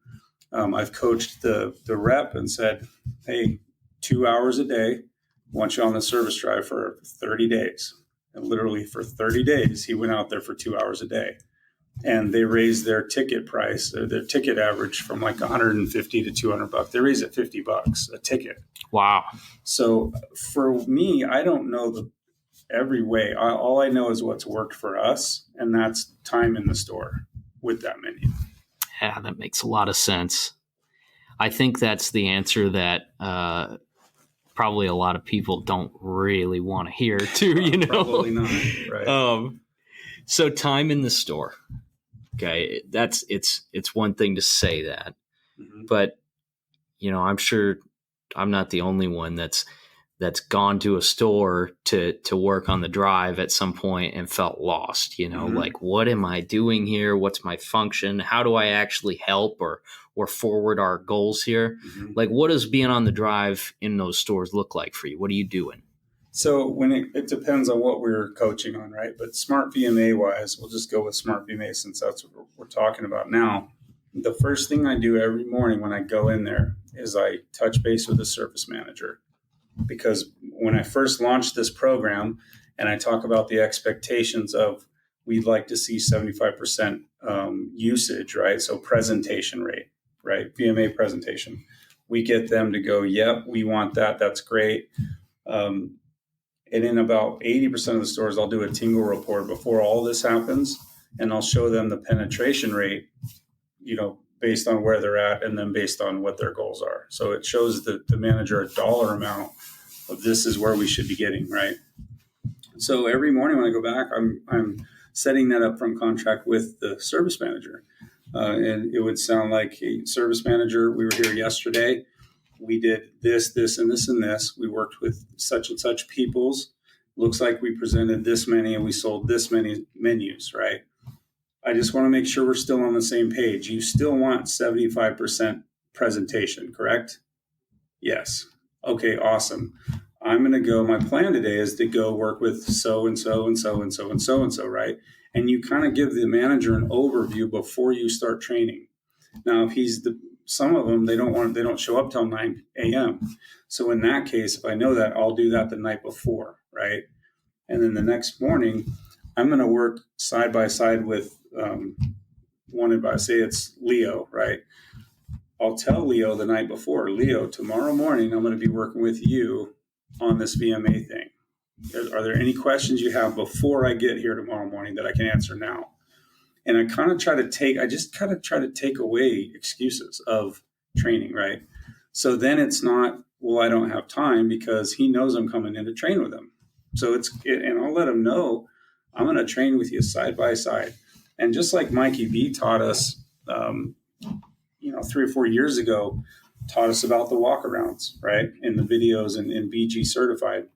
I've coached the rep and said, hey, 2 hours a day, I want you on the service drive for 30 days. And literally for 30 days, he went out there for 2 hours a day. And they raised their ticket price, their ticket average from like 150 to 200 bucks. They raised it $50 a ticket. Wow. So for me, I don't know every way. All I know is what's worked for us, and that's time in the store with that menu. Yeah, that makes a lot of sense. I think that's the answer that probably a lot of people don't really want to hear too, Probably not, right. So time in the store. Okay, it's one thing to say that, but I'm sure I'm not the only one that's gone to a store to work on the drive at some point and felt lost, like, what am I doing here? What's my function? How do I actually help or forward our goals here? Like, what does being on the drive in those stores look like for you? What are you doing? So when it depends on what we're coaching on, right? But SmartVMA wise, we'll just go with SmartVMA since that's what we're talking about now. The first thing I do every morning when I go in there is I touch base with the service manager. Because when I first launched this program and I talk about the expectations of we'd like to see 75% usage, right? So presentation rate, right? VMA presentation. We get them to go, yep, we want that. That's great. And in about 80% of the stores, I'll do a tingle report before all this happens. And I'll show them the penetration rate, based on where they're at and then based on what their goals are. So it shows the manager a dollar amount of this is where we should be getting, right? So every morning when I go back, I'm setting that up from contract with the service manager. And it would sound like, hey, service manager, we were here yesterday. We did this, this, and this, and this. We worked with such and such peoples. Looks like we presented this many and we sold this many menus, right? I just want to make sure we're still on the same page. You still want 75% presentation, correct? Yes. Okay, awesome. I'm going to go. My plan today is to go work with so and so and so and so and so and so, right? And you kind of give the manager an overview before you start training. Now, if some of them, they don't show up till 9 a.m. So in that case, if I know that, I'll do that the night before, right? And then the next morning, I'm going to work side by side with one advisor. Say it's Leo, right? I'll tell Leo the night before, Leo, tomorrow morning, I'm going to be working with you on this VMA thing. Are there any questions you have before I get here tomorrow morning that I can answer now? And I kind of try to take away excuses of training, right? So then it's not, well, I don't have time because he knows I'm coming in to train with him. So and I'll let him know I'm going to train with you side by side. And just like Mikey B taught us, 3 or 4 years ago, taught us about the walkarounds, right? In the videos and in BG certified.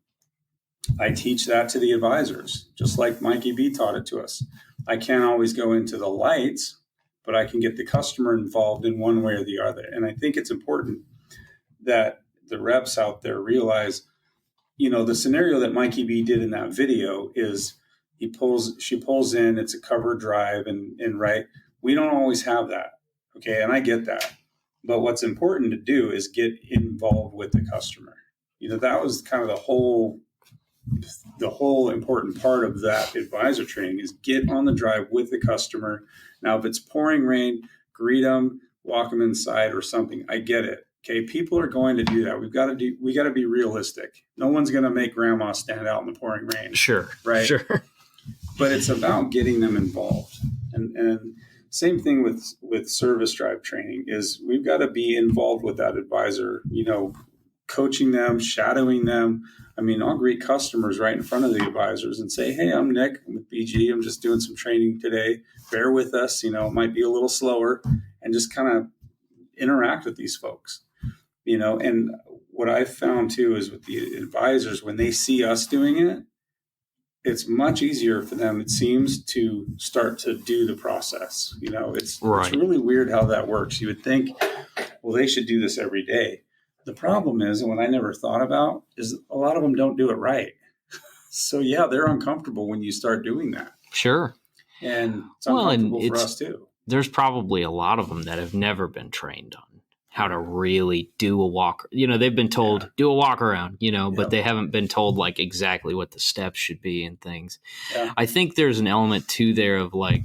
I teach that to the advisors, just like Mikey B taught it to us. I can't always go into the lights, but I can get the customer involved in one way or the other. And I think it's important that the reps out there realize, the scenario that Mikey B did in that video is she pulls in, it's a cover drive and right. We don't always have that. Okay. And I get that. But what's important to do is get involved with the customer. That was kind of the whole important part of that advisor training is get on the drive with the customer. Now, if it's pouring rain, greet them, walk them inside or something. I get it. Okay. People are going to do that. We got to be realistic. No one's going to make grandma stand out in the pouring rain. Sure. Right. Sure. But it's about getting them involved. And same thing with service drive training is we've got to be involved with that advisor, coaching them, shadowing them. I mean, I'll greet customers right in front of the advisors and say, hey, I'm Nick. I'm with BG. I'm just doing some training today. Bear with us. It might be a little slower and just kind of interact with these folks, and what I found too is with the advisors, when they see us doing it, it's much easier for them, it seems, to start to do the process. It's really weird how that works. You would think, well, they should do this every day. The problem is, and what I never thought about, is a lot of them don't do it right. So, yeah, they're uncomfortable when you start doing that. Sure. And it's uncomfortable for us, too. There's probably a lot of them that have never been trained on how to really do a walk. They've been told, do a walk around, but they haven't been told like exactly what the steps should be and things. Yeah. I think there's an element too there of like,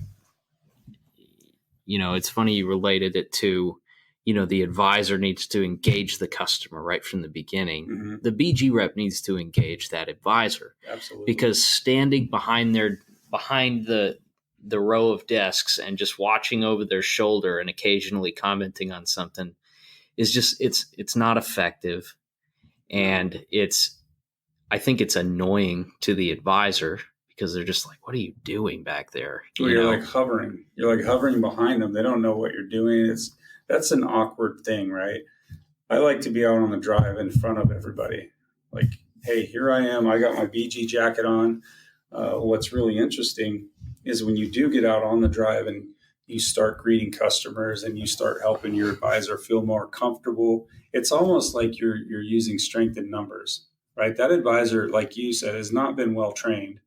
it's funny you related it to, the advisor needs to engage the customer right from the beginning. Mm-hmm. The BG rep needs to engage that advisor. Absolutely. Because standing behind the row of desks and just watching over their shoulder and occasionally commenting on something is just, it's not effective. And I think it's annoying to the advisor because they're just like, what are you doing back there? You're like hovering. You're like hovering behind them. They don't know what you're doing. That's an awkward thing, right? I like to be out on the drive in front of everybody. Like, hey, here I am. I got my BG jacket on. What's really interesting is when you do get out on the drive and you start greeting customers and you start helping your advisor feel more comfortable, it's almost like you're using strength in numbers, right? That advisor, like you said, has not been well trained.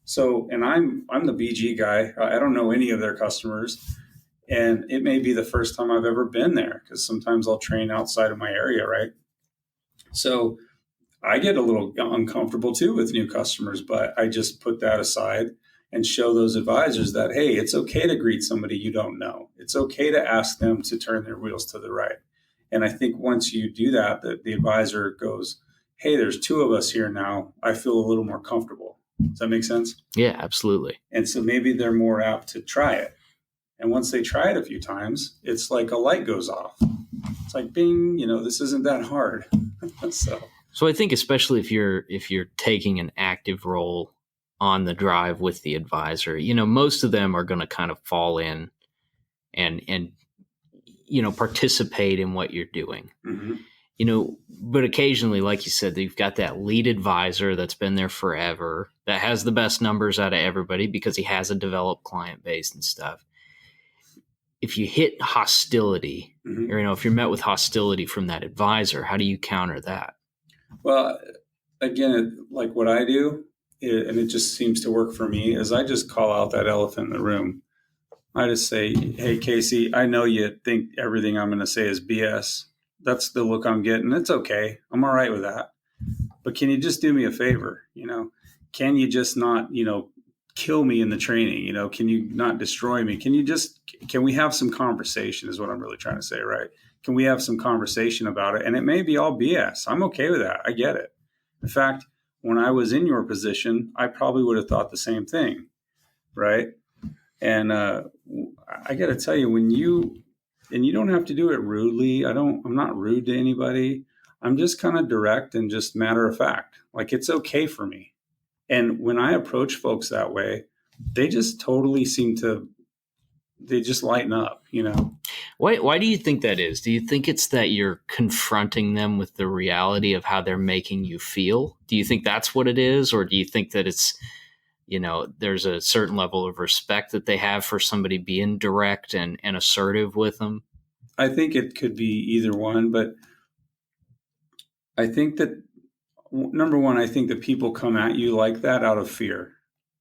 So, and I'm the BG guy. I don't know any of their customers, and it may be the first time I've ever been there because sometimes I'll train outside of my area, right? So I get a little uncomfortable too with new customers, but I just put that aside and show those advisors that, hey, it's okay to greet somebody you don't know. It's okay to ask them to turn their wheels to the right. And I think once you do that, the advisor goes, hey, there's two of us here now. I feel a little more comfortable. Does that make sense? Yeah, absolutely. And so maybe they're more apt to try it. And once they try it a few times, it's like a light goes off. It's like, bing, this isn't that hard. So I think especially if you're taking an active role on the drive with the advisor, most of them are going to kind of fall in and participate in what you're doing. Mm-hmm. But occasionally, like you said, you've got that lead advisor that's been there forever, that has the best numbers out of everybody because he has a developed client base and stuff. If you hit hostility, mm-hmm. or if you're met with hostility from that advisor, how do you counter that? Well, again, like what I do, and it just seems to work for me, is I just call out that elephant in the room. I just say, hey, Casey, I know you think everything I'm going to say is BS. That's the look I'm getting. It's okay. I'm all right with that. But can you just do me a favor? Can you just not, kill me in the training? Can you not destroy me? Can we have some conversation is what I'm really trying to say, right? Can we have some conversation about it? And it may be all BS. I'm okay with that. I get it. In fact, when I was in your position, I probably would have thought the same thing, right? And I got to tell you, and you don't have to do it rudely. I'm not rude to anybody. I'm just kind of direct and just matter of fact. Like, it's okay for me. And when I approach folks that way, they just totally they just lighten up, Why do you think that is? Do you think it's that you're confronting them with the reality of how they're making you feel? Do you think that's what it is? Or do you think that it's, there's a certain level of respect that they have for somebody being direct and assertive with them? I think it could be either one, but I think that, number one, I think that people come at you like that out of fear.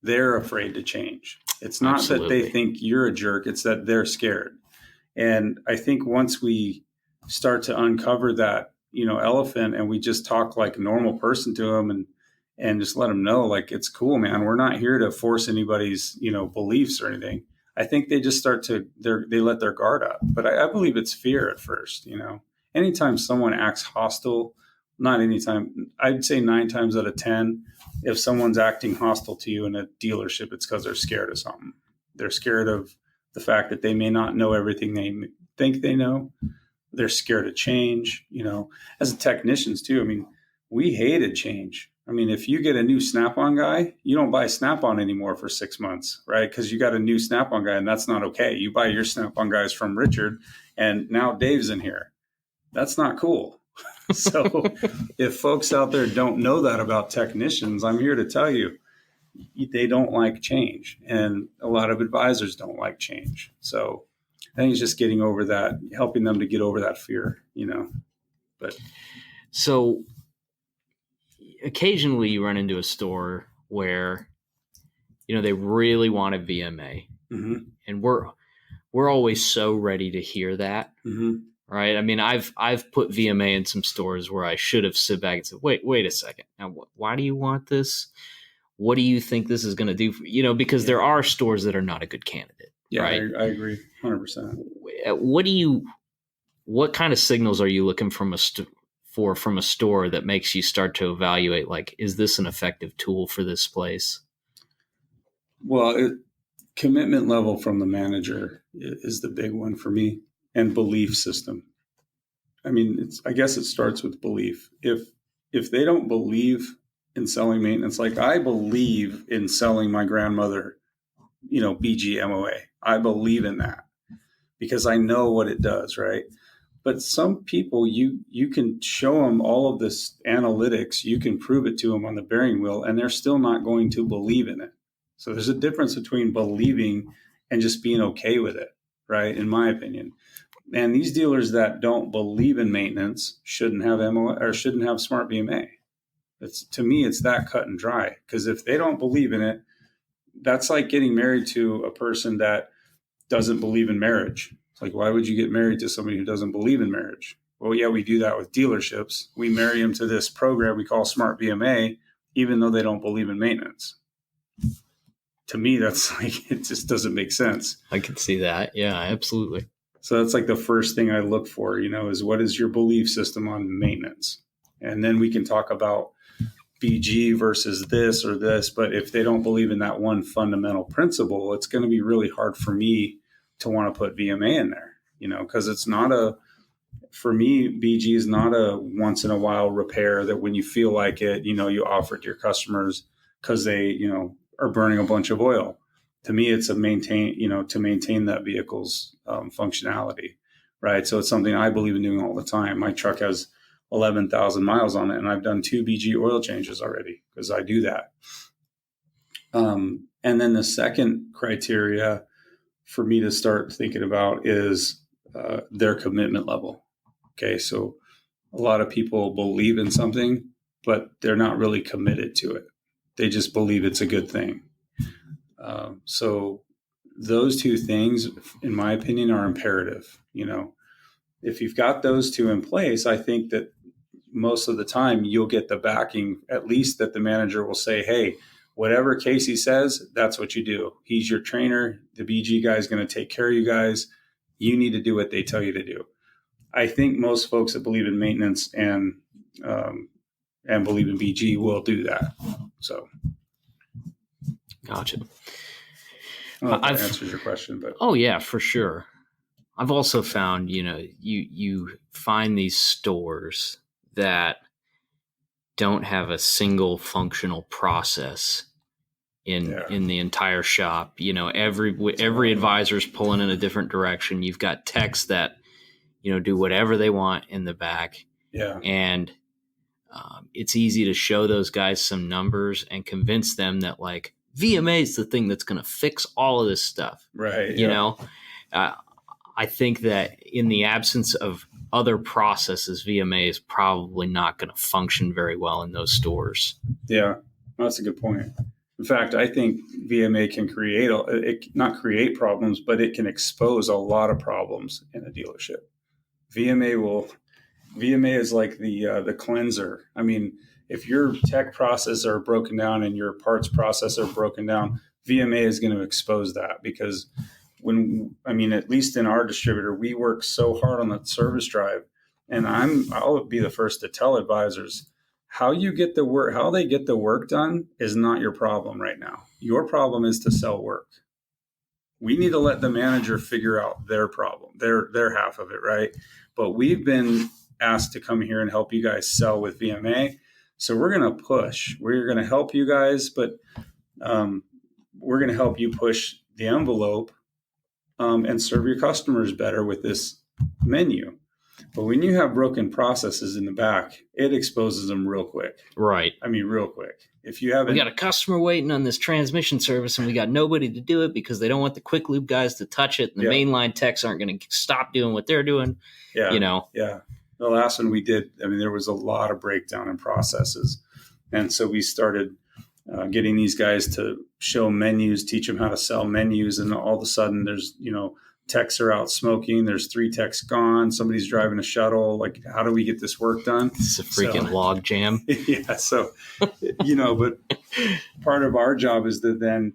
They're afraid to change. It's not Absolutely. that they think you're a jerk. It's that they're scared. And I think once we start to uncover that, elephant, and we just talk like a normal person to them and just let them know, like, it's cool, man. We're not here to force anybody's, beliefs or anything. I think they just they let their guard up. But I believe it's fear at first, Anytime someone acts hostile, not anytime, I'd say 9 times out of 10, if someone's acting hostile to you in a dealership, it's because they're scared of something. They're scared of the fact that they may not know everything they think they know. They're scared of change, as technicians too. I mean, we hated change. I mean, if you get a new Snap-on guy, you don't buy Snap-on anymore for 6 months, right? Because you got a new Snap-on guy, and that's not okay. You buy your Snap-on guys from Richard, and now Dave's in here. That's not cool. So if folks out there don't know that about technicians, I'm here to tell you, they don't like change. And a lot of advisors don't like change. So I think it's just getting over that, helping them to get over that fear, But so occasionally you run into a store where, they really want a VMA. mm-hmm. And we're always so ready to hear that. Mm-hmm. Right. I mean, I've put VMA in some stores where I should have sit back and said, wait a second. Now, why do you want this? What do you think this is going to do for, because there are stores that are not a good candidate. Yeah, right? I agree 100%. What kind of signals are you looking from a store that makes you start to evaluate, like, is this an effective tool for this place? Well, commitment level from the manager is the big one for me. And belief system. I mean, I guess it starts with belief. If they don't believe in selling maintenance, like I believe in selling my grandmother, BG MOA. I believe in that because I know what it does, right? But some people, you can show them all of this analytics, you can prove it to them on the bearing wheel, and they're still not going to believe in it. So there's a difference between believing and just being okay with it, right? In my opinion. And these dealers that don't believe in maintenance shouldn't have or shouldn't have SmartVMA. To me, it's that cut and dry. Because if they don't believe in it, that's like getting married to a person that doesn't believe in marriage. It's like, why would you get married to somebody who doesn't believe in marriage? Well, yeah, we do that with dealerships. We marry them to this program we call SmartVMA, even though they don't believe in maintenance. To me, that's like, it just doesn't make sense. I can see that. Yeah, absolutely. So that's like the first thing I look for, is what is your belief system on maintenance? And then we can talk about BG versus this or this. But if they don't believe in that one fundamental principle, it's going to be really hard for me to want to put VMA in there, because it's not for me, BG is not a once in a while repair that when you feel like it, you offer it to your customers because they, are burning a bunch of oil. To me, it's to maintain that vehicle's functionality, right? So it's something I believe in doing all the time. My truck has 11,000 miles on it, and I've done 2 BG oil changes already because I do that. And then the second criteria for me to start thinking about is their commitment level. Okay, so a lot of people believe in something, but they're not really committed to it. They just believe it's a good thing. So those two things, in my opinion, are imperative. If you've got those two in place, I think that most of the time you'll get the backing, at least that the manager will say, hey, whatever Casey says, that's what you do. He's your trainer. The BG guy is going to take care of you guys. You need to do what they tell you to do. I think most folks that believe in maintenance and believe in BG will do that. So, gotcha. I don't know if that answers your question, but oh yeah, for sure. I've also found, you find these stores that don't have a single functional process in the entire shop. Every advisor's pulling in a different direction. You've got techs that, do whatever they want in the back. Yeah. And it's easy to show those guys some numbers and convince them that like VMA is the thing that's going to fix all of this stuff. Right. I think that in the absence of other processes, VMA is probably not going to function very well in those stores. Yeah, that's a good point. In fact, I think VMA can not create problems, but it can expose a lot of problems in a dealership. VMA is like the cleanser. I mean, if your tech process are broken down and your parts process are broken down, VMA is going to expose that because at least in our distributor, we work so hard on that service drive, and I'll be the first to tell advisors how they get the work done is not your problem right now. Your problem is to sell work. We need to let the manager figure out their problem, their half of it, right? But we've been asked to come here and help you guys sell with VMA. So we're going to push. We're going to help you guys, but we're going to help you push the envelope and serve your customers better with this menu. But when you have broken processes in the back, it exposes them real quick. Right. I mean, real quick. If you haven't, we got a customer waiting on this transmission service, and we got nobody to do it because they don't want the quick loop guys to touch it, and the mainline techs aren't going to stop doing what they're doing. Yeah. Yeah. The last one we did, there was a lot of breakdown in processes, and so we started getting these guys to show menus, teach them how to sell menus, and all of a sudden there's techs are out smoking. There's 3 techs gone. Somebody's driving a shuttle. Like, how do we get this work done? It's a freaking log jam. Yeah. So, but part of our job is that then,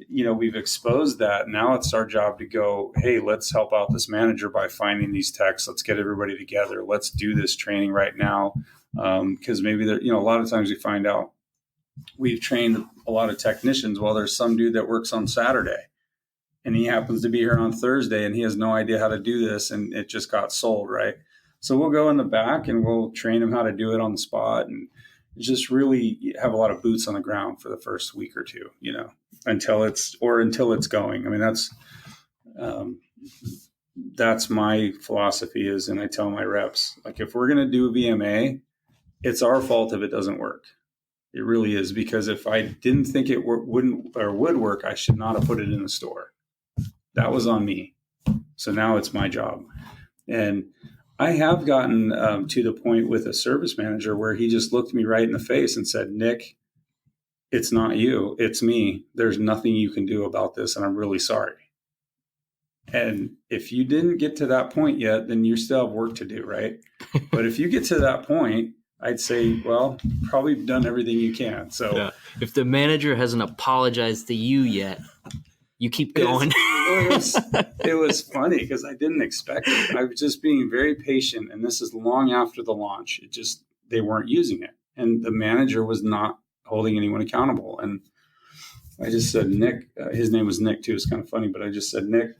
we've exposed that. Now it's our job to go, hey, let's help out this manager by finding these techs. Let's get everybody together. Let's do this training right now. Because maybe a lot of times we find out we've trained a lot of technicians. Well, there's some dude that works on Saturday, and he happens to be here on Thursday, and he has no idea how to do this, and it just got sold, right? So we'll go in the back and we'll train him how to do it on the spot, and just really have a lot of boots on the ground for the first week or two, until it's going. That's that's my philosophy is, and I tell my reps, like, if we're going to do VMA, it's our fault if it doesn't work. It really is, because if I didn't think it wouldn't or would work, I should not have put it in the store. That was on me. So now it's my job. And I have gotten to the point with a service manager where he just looked me right in the face and said, Nick, it's not you, it's me. There's nothing you can do about this, and I'm really sorry. And if you didn't get to that point yet, then you still have work to do, right? But if you get to that point, I'd say, well, probably done everything you can. So yeah. If the manager hasn't apologized to you yet, you keep going. It was funny because I didn't expect it. I was just being very patient, and this is long after the launch. They weren't using it, and the manager was not holding anyone accountable. And I just said, Nick, his name was Nick too. It's kind of funny, but I just said, Nick,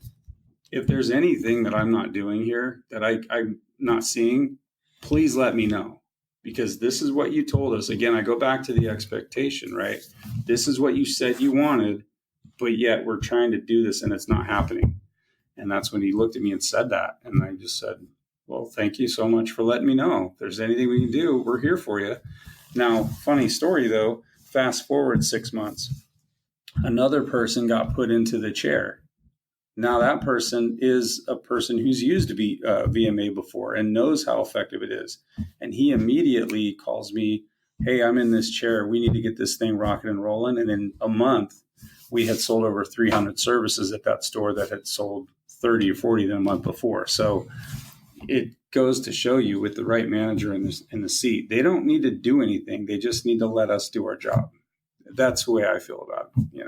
if there's anything that I'm not doing here that I'm not seeing, please let me know, because this is what you told us. Again, I go back to the expectation, right? This is what you said you wanted, but yet we're trying to do this and it's not happening. And that's when he looked at me and said that. And I just said, well, thank you so much for letting me know. If there's anything we can do, we're here for you. Now, funny story though, fast forward 6 months, another person got put into the chair. Now that person is a person who's used VMA before and knows how effective it is. And he immediately calls me, hey, I'm in this chair. We need to get this thing rocking and rolling. And in a month, we had sold over 300 services at that store that had sold 30 or 40 the month before. So it goes to show you, with the right manager in the seat, they don't need to do anything. They just need to let us do our job. That's the way I feel about it,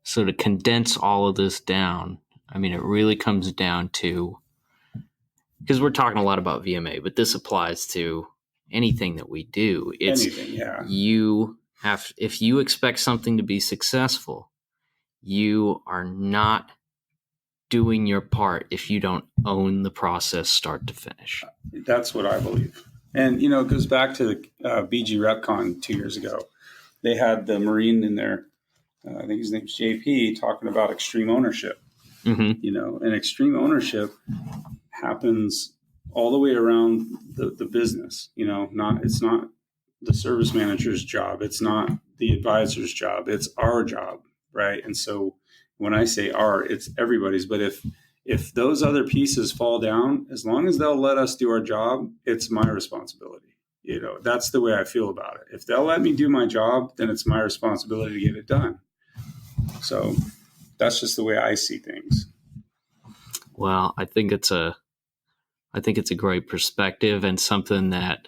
So to condense all of this down, I mean, it really comes down to, because we're talking a lot about VMA, but this applies to anything that we do. Anything, yeah. If you expect something to be successful, you are not doing your part if you don't own the process start to finish. That's what I believe. And, it goes back to the BG RepCon 2 years ago. They had the Marine in there. I think his name's JP, talking about extreme ownership. Mm-hmm. And extreme ownership happens all the way around the business. It's not the service manager's job. It's not the advisor's job. It's our job, right? And so when I say our, it's everybody's. But if those other pieces fall down, as long as they'll let us do our job, it's my responsibility. That's the way I feel about it. If they'll let me do my job, then it's my responsibility to get it done. So that's just the way I see things. Well, I think it's a great perspective, and something that,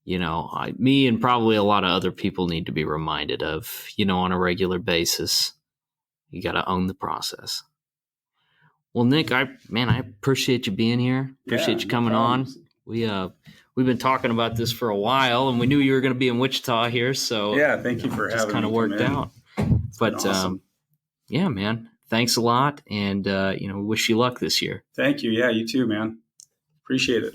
me and probably a lot of other people need to be reminded of, on a regular basis. You got to own the process. Well, Nick, I appreciate you being here. Appreciate you coming on. We've been talking about this for a while, and we knew you were going to be in Wichita here. So yeah, thank you for having me. Just kind of worked out. But awesome. Yeah, man, thanks a lot. And, we wish you luck this year. Thank you. Yeah, you too, man. Appreciate it.